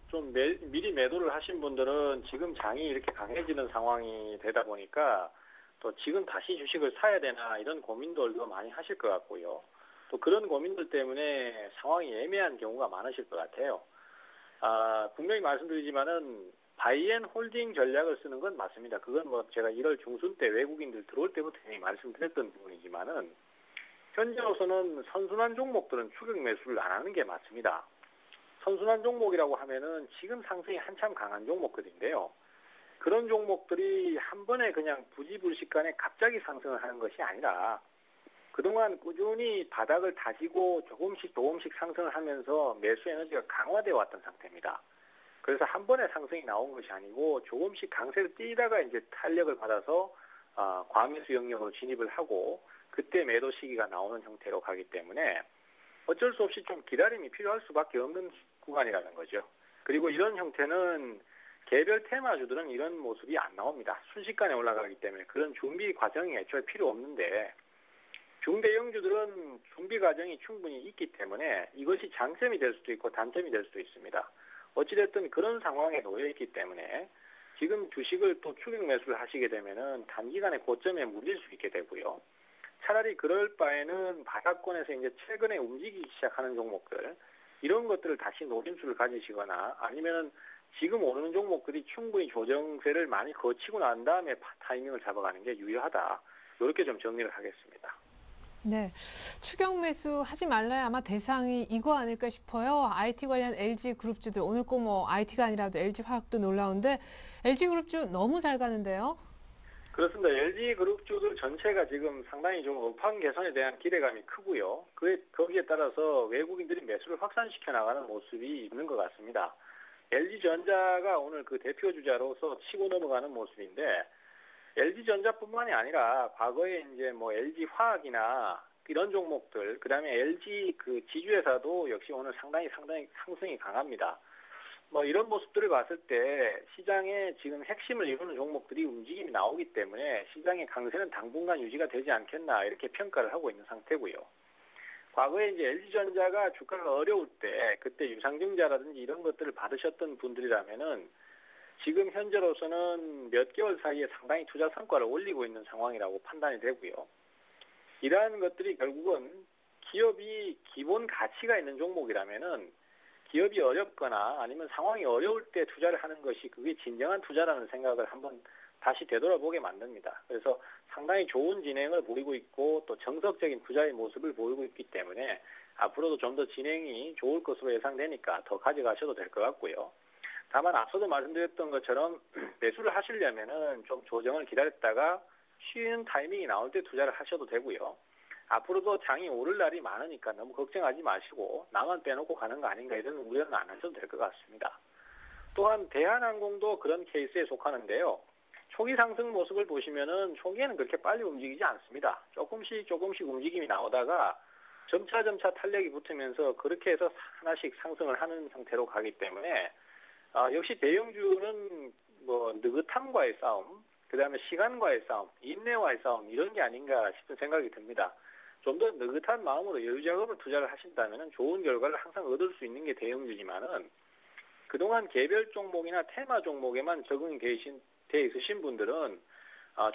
좀 미리 매도를 하신 분들은 지금 장이 이렇게 강해지는 상황이 되다 보니까 또 지금 다시 주식을 사야 되나 이런 고민들도 많이 하실 것 같고요. 또 그런 고민들 때문에 상황이 애매한 경우가 많으실 것 같아요. 분명히 말씀드리지만은 바이앤 홀딩 전략을 쓰는 건 맞습니다. 그건 뭐 제가 1월 중순 때 외국인들 들어올 때부터 이미 말씀드렸던 부분이지만은 현재로서는 선순환 종목들은 추격 매수를 안 하는 게 맞습니다. 선순환 종목이라고 하면은 지금 상승이 한참 강한 종목들인데요. 그런 종목들이 한 번에 그냥 부지불식간에 갑자기 상승을 하는 것이 아니라 그동안 꾸준히 바닥을 다지고 조금씩 상승을 하면서 매수 에너지가 강화되어 왔던 상태입니다. 그래서 한 번에 상승이 나온 것이 아니고 조금씩 강세를 띄다가 이제 탄력을 받아서 과매수 영역으로 진입을 하고 그때 매도 시기가 나오는 형태로 가기 때문에 어쩔 수 없이 좀 기다림이 필요할 수밖에 없는 구간이라는 거죠. 그리고 이런 형태는 개별 테마주들은 이런 모습이 안 나옵니다. 순식간에 올라가기 때문에 그런 준비 과정이 애초에 필요 없는데 중대형주들은 준비 과정이 충분히 있기 때문에 이것이 장점이 될 수도 있고 단점이 될 수도 있습니다. 어찌됐든 그런 상황에 놓여 있기 때문에 지금 주식을 또 추격 매수를 하시게 되면은 단기간에 고점에 물릴 수 있게 되고요. 차라리 그럴 바에는 바닥권에서 이제 최근에 움직이기 시작하는 종목들 이런 것들을 다시 노림수를 가지시거나 아니면은 지금 오르는 종목들이 충분히 조정세를 많이 거치고 난 다음에 타이밍을 잡아가는 게 유효하다. 이렇게 좀 정리를 하겠습니다. 네, 추격 매수 하지 말라야 아마 대상이 이거 아닐까 싶어요. IT 관련 LG 그룹주들 오늘 꼭 뭐 IT가 아니라도 LG 화학도 놀라운데 LG 그룹주 너무 잘 가는데요. 그렇습니다. LG 그룹주들 전체가 지금 상당히 좀 업황 개선에 대한 기대감이 크고요. 거기에 따라서 외국인들이 매수를 확산시켜 나가는 모습이 있는 것 같습니다. LG전자가 오늘 그 대표 주자로서 치고 넘어가는 모습인데 LG전자뿐만이 아니라 과거에 이제 뭐 LG화학이나 이런 종목들, 그다음에 LG 그 지주회사도 역시 오늘 상당히 상승이 강합니다. 뭐 이런 모습들을 봤을 때 시장에 지금 핵심을 이루는 종목들이 움직임이 나오기 때문에 시장의 강세는 당분간 유지가 되지 않겠나 이렇게 평가를 하고 있는 상태고요. 과거에 이제 LG전자가 주가가 어려울 때 그때 유상증자라든지 이런 것들을 받으셨던 분들이라면은 지금 현재로서는 몇 개월 사이에 상당히 투자 성과를 올리고 있는 상황이라고 판단이 되고요. 이러한 것들이 결국은 기업이 기본 가치가 있는 종목이라면은 기업이 어렵거나 아니면 상황이 어려울 때 투자를 하는 것이 그게 진정한 투자라는 생각을 한번 다시 되돌아보게 만듭니다. 그래서 상당히 좋은 진행을 보이고 있고 또 정석적인 투자의 모습을 보이고 있기 때문에 앞으로도 좀 더 진행이 좋을 것으로 예상되니까 더 가져가셔도 될 것 같고요. 다만 앞서도 말씀드렸던 것처럼 매수를 하시려면은 좀 조정을 기다렸다가 쉬는 타이밍이 나올 때 투자를 하셔도 되고요. 앞으로도 장이 오를 날이 많으니까 너무 걱정하지 마시고 나만 빼놓고 가는 거 아닌가 이런 우려는 안 하셔도 될 것 같습니다. 또한 대한항공도 그런 케이스에 속하는데요. 초기 상승 모습을 보시면은 초기에는 그렇게 빨리 움직이지 않습니다. 조금씩 움직임이 나오다가 점차 탄력이 붙으면서 그렇게 해서 하나씩 상승을 하는 형태로 가기 때문에 역시 대형주는 뭐 느긋함과의 싸움, 그 다음에 시간과의 싸움, 인내와의 싸움 이런 게 아닌가 싶은 생각이 듭니다. 좀 더 느긋한 마음으로 여유 작업을 투자를 하신다면 좋은 결과를 항상 얻을 수 있는 게 대형주지만은 그동안 개별 종목이나 테마 종목에만 적응이 돼 있으신 분들은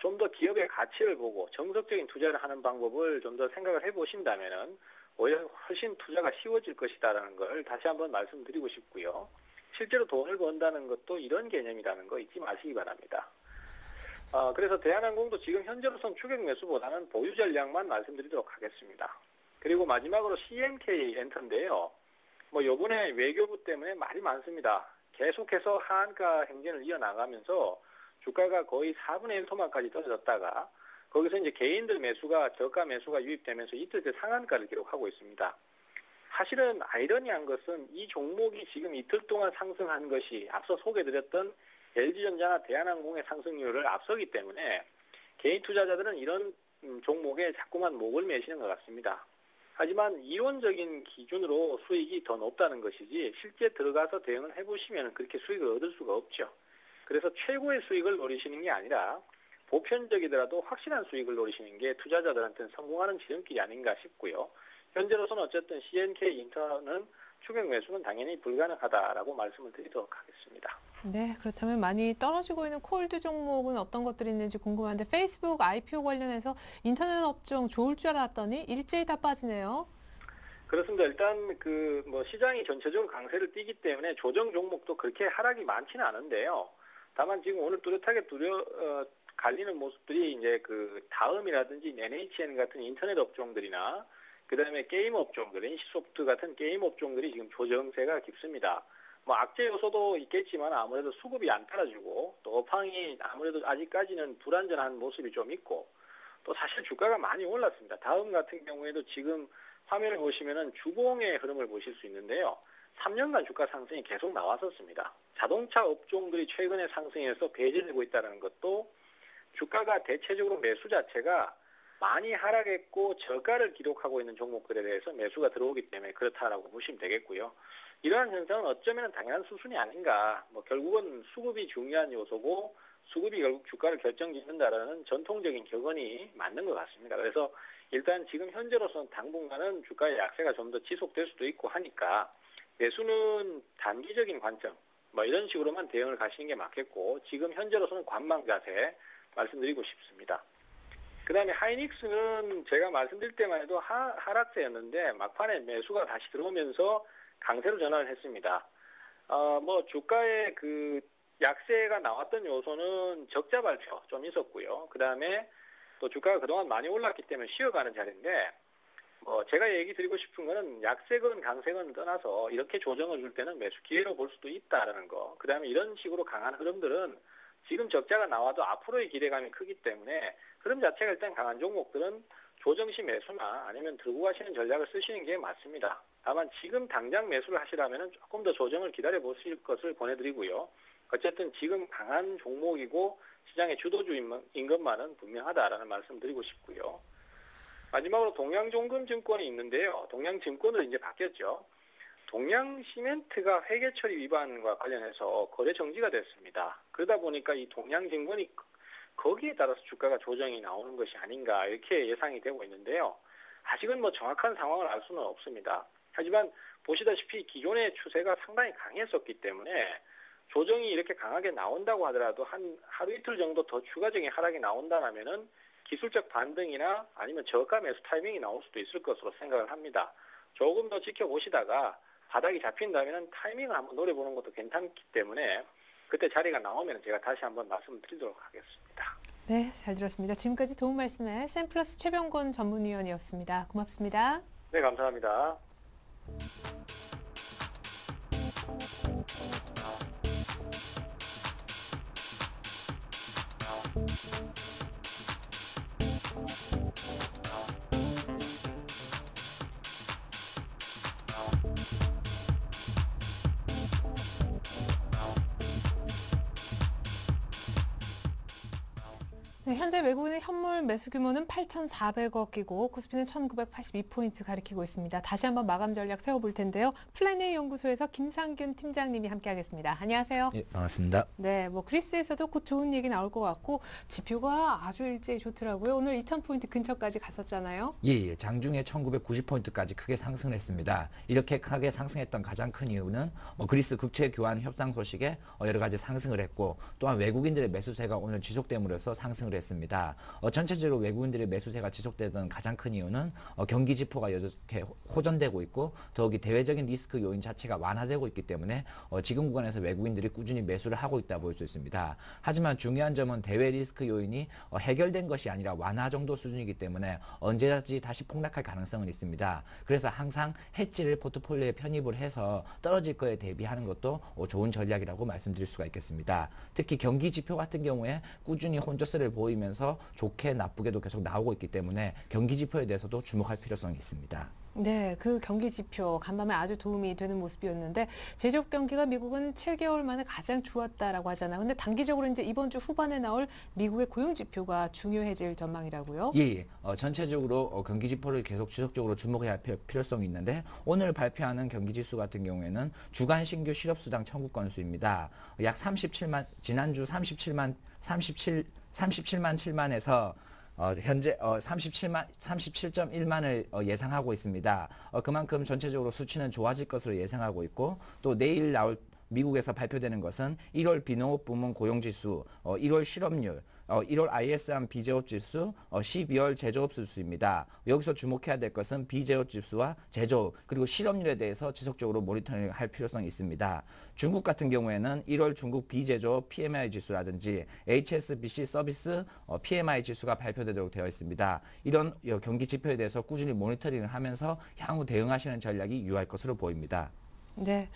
좀 더 기업의 가치를 보고 정석적인 투자를 하는 방법을 좀 더 생각을 해보신다면은 오히려 훨씬 투자가 쉬워질 것이다라는 걸 다시 한번 말씀드리고 싶고요. 실제로 돈을 번다는 것도 이런 개념이라는 거 잊지 마시기 바랍니다. 그래서 대한항공도 지금 현재로선 추격 매수보다는 보유 전략만 말씀드리도록 하겠습니다. 그리고 마지막으로 CNK 엔터인데요. 뭐 요번에 외교부 때문에 말이 많습니다. 계속해서 하한가 행진을 이어나가면서 주가가 거의 4분의 1 토막까지 떨어졌다가 거기서 이제 개인들 매수가 저가 매수가 유입되면서 이틀째 상한가를 기록하고 있습니다. 사실은 아이러니한 것은 이 종목이 지금 이틀 동안 상승한 것이 앞서 소개드렸던 LG전자나 대한항공의 상승률을 앞서기 때문에 개인 투자자들은 이런 종목에 자꾸만 목을 매시는 것 같습니다. 하지만 이론적인 기준으로 수익이 더 높다는 것이지 실제 들어가서 대응을 해보시면 그렇게 수익을 얻을 수가 없죠. 그래서 최고의 수익을 노리시는 게 아니라 보편적이더라도 확실한 수익을 노리시는 게 투자자들한테는 성공하는 지름길이 아닌가 싶고요. 현재로서는 어쨌든 CNK 인터는 추격 매수는 당연히 불가능하다라고 말씀을 드리도록 하겠습니다. 네, 그렇다면 많이 떨어지고 있는 콜드 종목은 어떤 것들이 있는지 궁금한데 페이스북 IPO 관련해서 인터넷 업종 좋을 줄 알았더니 일제히 다 빠지네요. 그렇습니다. 일단 시장이 전체적으로 강세를 띠기 때문에 조정 종목도 그렇게 하락이 많지는 않은데요. 다만 지금 오늘 뚜렷하게 갈리는 모습들이 이제 다음이라든지 NHN 같은 인터넷 업종들이나 그다음에 게임 업종들, NC소프트 같은 게임 업종들이 지금 조정세가 깊습니다. 뭐 악재 요소도 있겠지만 아무래도 수급이 안 따라주고 또 업황이 아무래도 아직까지는 불안전한 모습이 좀 있고 또 사실 주가가 많이 올랐습니다. 다음 같은 경우에도 지금 화면을 보시면은 주봉의 흐름을 보실 수 있는데요. 3년간 주가 상승이 계속 나왔었습니다. 자동차 업종들이 최근에 상승해서 배제되고 있다는 것도 주가가 대체적으로 매수 자체가 많이 하락했고 저가를 기록하고 있는 종목들에 대해서 매수가 들어오기 때문에 그렇다라고 보시면 되겠고요. 이러한 현상은 어쩌면 당연한 수순이 아닌가. 결국은 수급이 중요한 요소고 수급이 결국 주가를 결정짓는다라는 전통적인 격언이 맞는 것 같습니다. 그래서 일단 지금 현재로서는 당분간은 주가의 약세가 좀 더 지속될 수도 있고 하니까 매수는 단기적인 관점 이런 식으로만 대응을 가시는 게 맞겠고 지금 현재로서는 관망 자세 말씀드리고 싶습니다. 그 다음에 하이닉스는 제가 말씀드릴 때만 해도 하락세였는데 막판에 매수가 다시 들어오면서 강세로 전환을 했습니다. 뭐 주가의 그 약세가 나왔던 요소는 적자 발표 좀 있었고요. 그 다음에 또 주가가 그동안 많이 올랐기 때문에 쉬어가는 자리인데, 제가 얘기 드리고 싶은 거는 약세건 강세건 떠나서 이렇게 조정을 줄 때는 매수 기회로 볼 수도 있다라는 거. 그 다음에 이런 식으로 강한 흐름들은 지금 적자가 나와도 앞으로의 기대감이 크기 때문에 흐름 자체가 일단 강한 종목들은 조정 시 매수나 아니면 들고 가시는 전략을 쓰시는 게 맞습니다. 다만 지금 당장 매수를 하시려면 조금 더 조정을 기다려 보실 것을 권해드리고요. 어쨌든 지금 강한 종목이고 시장의 주도주인 것만은 분명하다라는 말씀 드리고 싶고요. 마지막으로 동양종금증권이 있는데요. 동양증권으로 이제 바뀌었죠. 동양시멘트가 회계처리 위반과 관련해서 거래 정지가 됐습니다. 그러다 보니까 이 동양증권이 거기에 따라서 주가가 조정이 나오는 것이 아닌가 이렇게 예상이 되고 있는데요. 아직은 뭐 정확한 상황을 알 수는 없습니다. 하지만 보시다시피 기존의 추세가 상당히 강했었기 때문에 조정이 이렇게 강하게 나온다고 하더라도 한 하루 이틀 정도 더 추가적인 하락이 나온다면은 기술적 반등이나 아니면 저가 매수 타이밍이 나올 수도 있을 것으로 생각을 합니다. 조금 더 지켜보시다가 바닥이 잡힌다면 타이밍을 한번 노려보는 것도 괜찮기 때문에 그때 자리가 나오면 제가 다시 한번 말씀을 드리도록 하겠습니다. 네, 잘 들었습니다. 지금까지 도움 말씀에 샘플러스 최병곤 전문위원이었습니다. 고맙습니다. 네, 감사합니다. 네, 현재 외국인의 현물 매수 규모는 8,400억이고 코스피는 1,982포인트 가리키고 있습니다. 다시 한번 마감 전략 세워볼 텐데요. 플래닛 연구소에서 김상균 팀장님이 함께하겠습니다. 안녕하세요. 예, 반갑습니다. 네, 뭐 그리스에서도 곧 좋은 얘기 나올 것 같고 지표가 아주 일제히 좋더라고요. 오늘 2,000포인트 근처까지 갔었잖아요. 예, 장중에 1990포인트까지 크게 상승했습니다. 이렇게 크게 상승했던 가장 큰 이유는 그리스 국채 교환 협상 소식에 여러 가지 상승을 했고 또한 외국인들의 매수세가 오늘 지속됨으로써 상승을 했습니다. 전체적으로 외국인들의 매수세가 지속되던 가장 큰 이유는 경기 지표가 이렇게 호전되고 있고 더욱이 대외적인 리스크 요인 자체가 완화되고 있기 때문에 지금 구간에서 외국인들이 꾸준히 매수를 하고 있다 볼 수 있습니다. 하지만 중요한 점은 대외 리스크 요인이 해결된 것이 아니라 완화 정도 수준이기 때문에 언제든지 다시 폭락할 가능성은 있습니다. 그래서 항상 해지를 포트폴리오에 편입을 해서 떨어질 거에 대비하는 것도 좋은 전략이라고 말씀드릴 수가 있겠습니다. 특히 경기 지표 같은 경우에 꾸준히 혼조세를 보이면서 좋게 나쁘게도 계속 나오고 있기 때문에 경기 지표에 대해서도 주목할 필요성이 있습니다. 네, 그 경기 지표 간밤에 아주 도움이 되는 모습이었는데 제조업 경기가 미국은 7개월 만에 가장 좋았다라고 하잖아요. 근데 단기적으로 이제 이번 주 후반에 나올 미국의 고용 지표가 중요해질 전망이라고요? 예. 전체적으로 경기 지표를 계속 지속적으로 주목해야 할 필요성이 있는데 오늘 발표하는 경기 지수 같은 경우에는 주간 신규 실업수당 청구 건수입니다. 약 37만 지난주 37만 7만에서 현재 37.1만을 예상하고 있습니다. 그만큼 전체적으로 수치는 좋아질 것으로 예상하고 있고 또 내일 나올 미국에서 발표되는 것은 1월 비농업 부문 고용지수, 1월 실업률, 1월 ISM 비제업 지수, 12월 제조업 지수입니다. 여기서 주목해야 될 것은 비제업 지수와 제조업 그리고 실업률에 대해서 지속적으로 모니터링 할 필요성이 있습니다. 중국 같은 경우에는 1월 중국 비제조업 PMI 지수라든지 HSBC 서비스 PMI 지수가 발표되도록 되어 있습니다. 이런 경기 지표에 대해서 꾸준히 모니터링을 하면서 향후 대응하시는 전략이 유효할 것으로 보입니다. 네.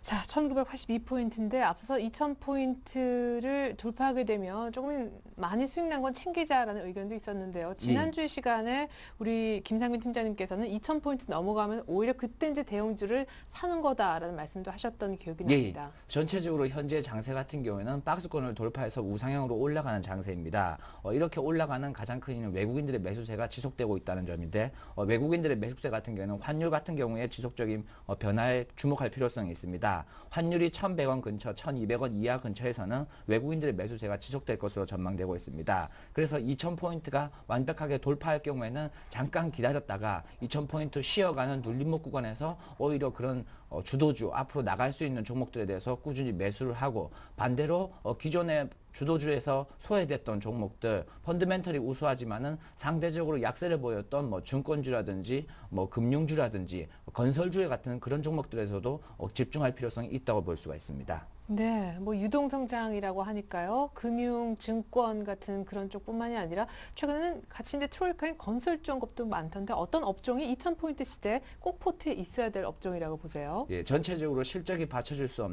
자, 1982포인트인데 앞서서 2000포인트를 돌파하게 되면 조금 많이 수익 난 건 챙기자라는 의견도 있었는데요. 지난주 시간에 우리 김상균 팀장님께서는 2000포인트 넘어가면 오히려 그때 이제 대형주를 사는 거다라는 말씀도 하셨던 기억이 납니다. 전체적으로 현재 장세 같은 경우에는 박스권을 돌파해서 우상향으로 올라가는 장세입니다. 이렇게 올라가는 가장 큰 이유는 외국인들의 매수세가 지속되고 있다는 점인데 외국인들의 매수세 같은 경우에는 환율 같은 경우에 지속적인 변화에 주목할 필요성이 있습니다. 환율이 1,100원 근처, 1,200원 이하 근처에서는 외국인들의 매수세가 지속될 것으로 전망되고 있습니다. 그래서 2,000포인트가 완벽하게 돌파할 경우에는 잠깐 기다렸다가 2,000포인트 쉬어가는 눌림목 구간에서 오히려 그런 주도주, 앞으로 나갈 수 있는 종목들에 대해서 꾸준히 매수를 하고 반대로 기존의 주도주에서 소외됐던 종목들, 펀드멘털이 우수하지만은 상대적으로 약세를 보였던 뭐 증권주라든지 뭐 금융주라든지 건설주 같은 그런 종목들에서도 집중할 필요성이 있다고 볼 수가 있습니다. 네, 뭐 유동성장이라고 하니까요. 금융, 증권 같은 그런 쪽뿐만이 아니라 최근에는 같이인데 트로이카인 건설주 언급도 많던데 어떤 업종이 2,000포인트 시대에 꼭 포트에 있어야 될 업종이라고 보세요? 예, 전체적으로 실적이 받쳐질 수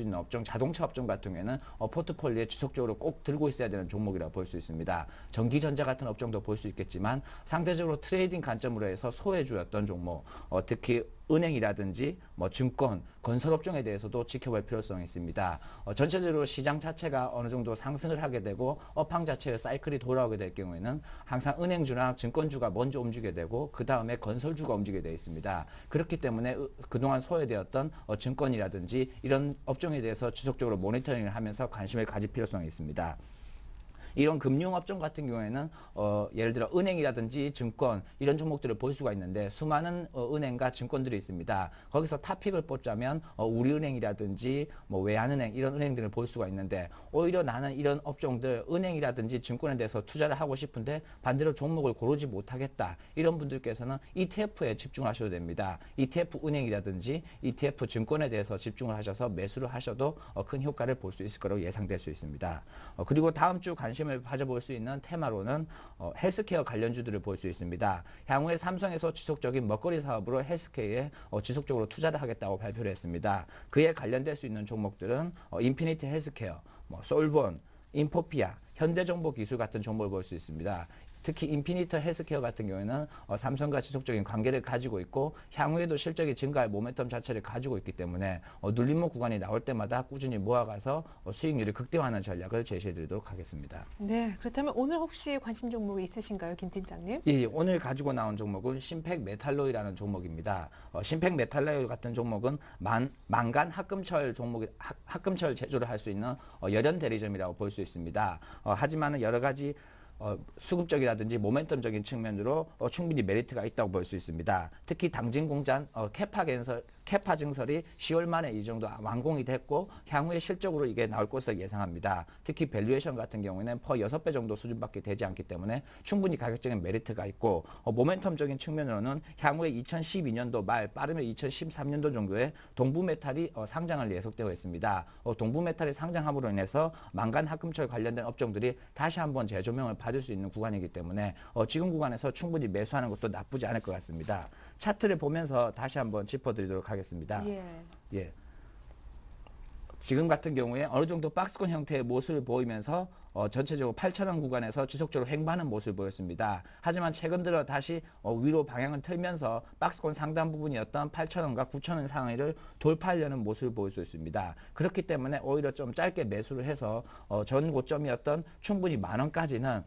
있는 업종, 자동차 업종 같은 경우에는 포트폴리오에 지속적으로 꼭 들고 있어야 되는 종목이라고 볼 수 있습니다. 전기전자 같은 업종도 볼 수 있겠지만 상대적으로 트레이딩 관점으로 해서 소외주였던 종목, 특히 은행이라든지 뭐 증권, 건설업종에 대해서도 지켜볼 필요성이 있습니다. 전체적으로 시장 자체가 어느 정도 상승을 하게 되고 업황 자체의 사이클이 돌아오게 될 경우에는 항상 은행주나 증권주가 먼저 움직이게 되고 그 다음에 건설주가 움직이게 되어 있습니다. 그렇기 때문에 그동안 소외되었던 증권이라든지 이런 업종에 대해서 지속적으로 모니터링을 하면서 관심을 가질 필요성이 있습니다. 이런 금융업종 같은 경우에는 예를 들어 은행이라든지 증권 이런 종목들을 볼 수가 있는데 수많은 은행과 증권들이 있습니다. 거기서 탑픽을 뽑자면 우리은행이라든지 뭐 외환은행 이런 은행들을 볼 수가 있는데 오히려 나는 이런 업종들 은행이라든지 증권에 대해서 투자를 하고 싶은데 반대로 종목을 고르지 못하겠다. 이런 분들께서는 ETF에 집중하셔도 됩니다. ETF 은행이라든지 ETF 증권에 대해서 집중을 하셔서 매수를 하셔도 큰 효과를 볼 수 있을 거라고 예상될 수 있습니다. 그리고 다음 주 관심을 가져볼 수 있는 테마로는 헬스케어 관련주들을 볼 수 있습니다. 향후에 삼성에서 지속적인 먹거리 사업으로 헬스케어에 지속적으로 투자를 하겠다고 발표를 했습니다. 그에 관련될 수 있는 종목들은 인피니티 헬스케어, 솔본, 인포피아, 현대정보기술 같은 종목을 볼 수 있습니다. 특히 인피니트 헬스케어 같은 경우에는 삼성과 지속적인 관계를 가지고 있고 향후에도 실적이 증가할 모멘텀 자체를 가지고 있기 때문에 눌림목 구간이 나올 때마다 꾸준히 모아가서 수익률을 극대화하는 전략을 제시해드리도록 하겠습니다. 네, 그렇다면 오늘 혹시 관심 종목이 있으신가요, 김 팀장님? 예, 오늘 가지고 나온 종목은 신팩 메탈로이라는 종목입니다. 신팩 메탈로이 같은 종목은 만간 합금철 합금철 제조를 할 수 있는 열연 대리점이라고 볼 수 있습니다. 하지만 여러 가지 수급적이라든지 모멘텀적인 측면으로 충분히 메리트가 있다고 볼 수 있습니다. 특히 당진공장 캐파 증설이 10월 만에 이 정도 완공이 됐고 향후에 실적으로 이게 나올 것으로 예상합니다. 특히 밸류에이션 같은 경우에는 퍼 6배 정도 수준밖에 되지 않기 때문에 충분히 가격적인 메리트가 있고 모멘텀적인 측면으로는 향후에 2012년도 말 빠르면 2013년도 정도에 동부메탈이 상장을 예속되어 있습니다. 동부메탈이 상장함으로 인해서 만간 합금철 관련된 업종들이 다시 한번 재조명을 받을 수 있는 구간이기 때문에 지금 구간에서 충분히 매수하는 것도 나쁘지 않을 것 같습니다. 차트를 보면서 다시 한번 짚어드리도록 하겠습니다. 예. 지금 같은 경우에 어느 정도 박스권 형태의 모습을 보이면서 전체적으로 8,000원 구간에서 지속적으로 횡보하는 모습을 보였습니다. 하지만 최근 들어 다시 위로 방향을 틀면서 박스권 상단 부분이었던 8,000원과 9,000원 상위를 돌파하려는 모습을 보일 수 있습니다. 그렇기 때문에 오히려 좀 짧게 매수를 해서 전 고점이었던 충분히 만원까지는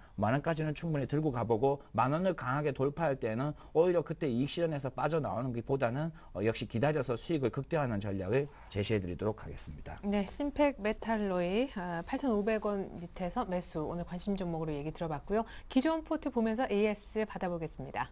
충분히 들고 가보고 만원을 강하게 돌파할 때는 오히려 그때 이익 실현에서 빠져나오는 것보다는 역시 기다려서 수익을 극대화하는 전략을 제시해 드리도록 하겠습니다. 네, 신팩 메탈로이 8,500원 밑에서 매수, 오늘 관심 종목으로 얘기 들어봤고요. 기존 포트 보면서 AS 받아보겠습니다.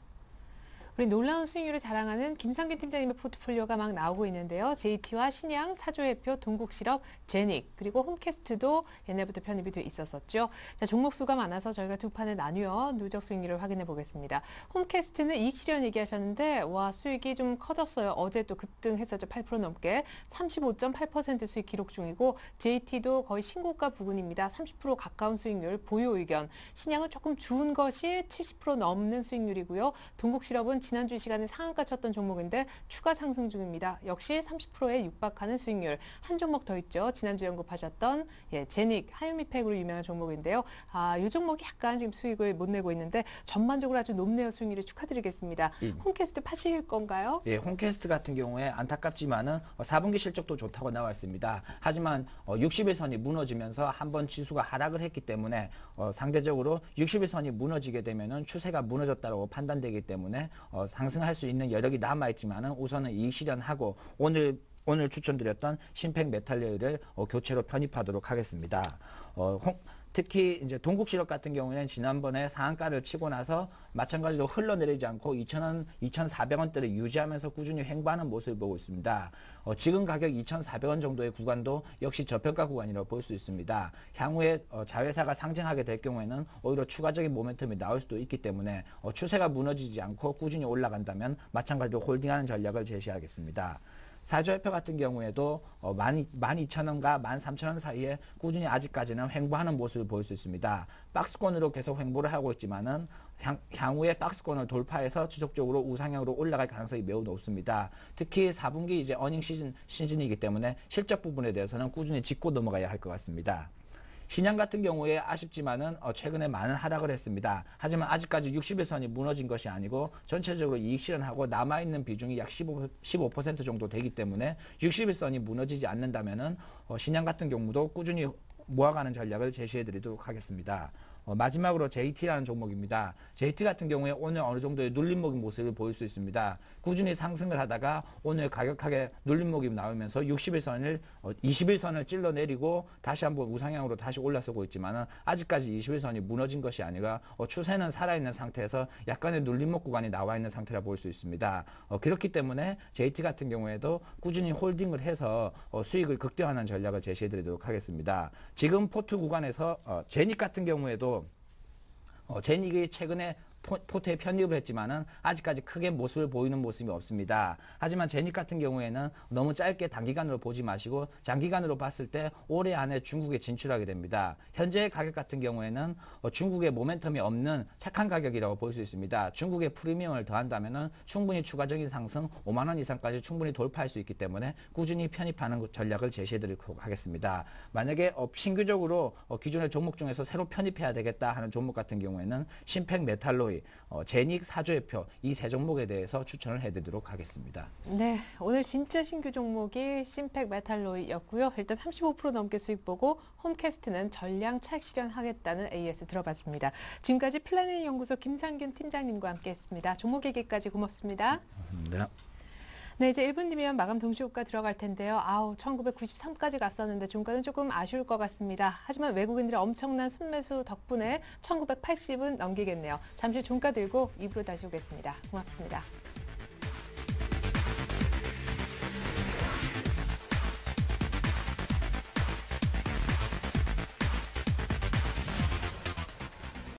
우리 놀라운 수익률을 자랑하는 김상균 팀장님의 포트폴리오가 막 나오고 있는데요. JT와 신양, 사조회표, 동국실업, 제닉, 그리고 홈캐스트도 옛날부터 편입이 돼 있었었죠. 자, 종목 수가 많아서 저희가 두 판에 나뉘어 누적 수익률을 확인해 보겠습니다. 홈캐스트는 이익 실현 얘기하셨는데 와, 수익이 좀 커졌어요. 어제 또 급등했었죠. 8% 넘게 35.8% 수익 기록 중이고 JT도 거의 신고가 부근입니다. 30% 가까운 수익률 보유 의견. 신양은 조금 주은 것이 70% 넘는 수익률이고요. 동국실업은 지난주 시간에 상한가 쳤던 종목인데 추가 상승 중입니다. 역시 30%에 육박하는 수익률. 한 종목 더 있죠. 지난주 언급하셨던 제닉, 하이미팩으로 유명한 종목인데요. 이 종목이 약간 지금 수익을 못 내고 있는데 전반적으로 아주 높네요. 수익률이 축하드리겠습니다. 홈캐스트 파실 건가요? 예, 홈캐스트 같은 경우에 안타깝지만은 4분기 실적도 좋다고 나와 있습니다. 하지만 60일선이 무너지면서 한번 지수가 하락을 했기 때문에 상대적으로 60일선이 무너지게 되면은 추세가 무너졌다고 판단되기 때문에 상승할 수 있는 여력이 남아있지만은 우선은 이익 실현하고 오늘 추천드렸던 신팩 메탈리를 교체로 편입하도록 하겠습니다. 특히 이제 동국실업 같은 경우에는 지난번에 상한가를 치고 나서 마찬가지로 흘러내리지 않고 2,000원, 2,400원대를 유지하면서 꾸준히 횡보하는 모습을 보고 있습니다. 지금 가격 2,400원 정도의 구간도 역시 저평가 구간이라고 볼 수 있습니다. 향후에 자회사가 상승하게 될 경우에는 오히려 추가적인 모멘텀이 나올 수도 있기 때문에 추세가 무너지지 않고 꾸준히 올라간다면 마찬가지로 홀딩하는 전략을 제시하겠습니다. 사저협회 같은 경우에도 12,000원과 13,000원 사이에 꾸준히 아직까지는 횡보하는 모습을 보일 수 있습니다. 박스권으로 계속 횡보를 하고 있지만은 향후에 박스권을 돌파해서 지속적으로 우상향으로 올라갈 가능성이 매우 높습니다. 특히 4분기 이제 어닝 시즌이기 때문에 실적 부분에 대해서는 꾸준히 짚고 넘어가야 할 것 같습니다. 신양 같은 경우에 아쉽지만은 최근에 많은 하락을 했습니다. 하지만 아직까지 60일선이 무너진 것이 아니고 전체적으로 이익 실현하고 남아있는 비중이 약 15% 정도 되기 때문에 60일선이 무너지지 않는다면은 신양 같은 경우도 꾸준히 모아가는 전략을 제시해 드리도록 하겠습니다. 마지막으로 JT라는 종목입니다. JT 같은 경우에 오늘 어느 정도의 눌림목인 모습을 보일 수 있습니다. 꾸준히 상승을 하다가 오늘 가격하게 눌림목이 나오면서 60일선을 20일선을 찔러내리고 다시 한번 우상향으로 다시 올라서고 있지만 아직까지 20일선이 무너진 것이 아니라 추세는 살아있는 상태에서 약간의 눌림목 구간이 나와 있는 상태라 볼 수 있습니다. 그렇기 때문에 JT 같은 경우에도 꾸준히 홀딩을 해서 수익을 극대화하는 전략을 제시해 드리도록 하겠습니다. 지금 포트 구간에서 제닉 같은 경우에도 제닉이 최근에 포트에 편입을 했지만은 아직까지 크게 모습을 보이는 모습이 없습니다. 하지만 제닉 같은 경우에는 너무 짧게 단기간으로 보지 마시고 장기간으로 봤을 때 올해 안에 중국에 진출하게 됩니다. 현재 가격 같은 경우에는 중국의 모멘텀이 없는 착한 가격이라고 볼 수 있습니다. 중국의 프리미엄을 더한다면은 충분히 추가적인 상승 5만 원 이상까지 충분히 돌파할 수 있기 때문에 꾸준히 편입하는 전략을 제시해 드리도록 하겠습니다. 만약에 신규적으로 기존의 종목 중에서 새로 편입해야 되겠다 하는 종목 같은 경우에는 신팩 메탈로이, 제닉, 사조회표 이 세 종목에 대해서 추천을 해드리도록 하겠습니다. 네, 오늘 진짜 신규 종목이 심팩 메탈로이였고요. 일단 35% 넘게 수익 보고 홈캐스트는 전량 차익 실현하겠다는 AS 들어봤습니다. 지금까지 플래닛 연구소 김상균 팀장님과 함께했습니다. 종목 얘기까지 고맙습니다. 감사합니다. 네, 이제 1분 뒤면 마감 동시효과 들어갈 텐데요. 1993까지 갔었는데 종가는 조금 아쉬울 것 같습니다. 하지만 외국인들의 엄청난 순매수 덕분에 1980은 넘기겠네요. 잠시 종가 들고 2부로 다시 오겠습니다. 고맙습니다.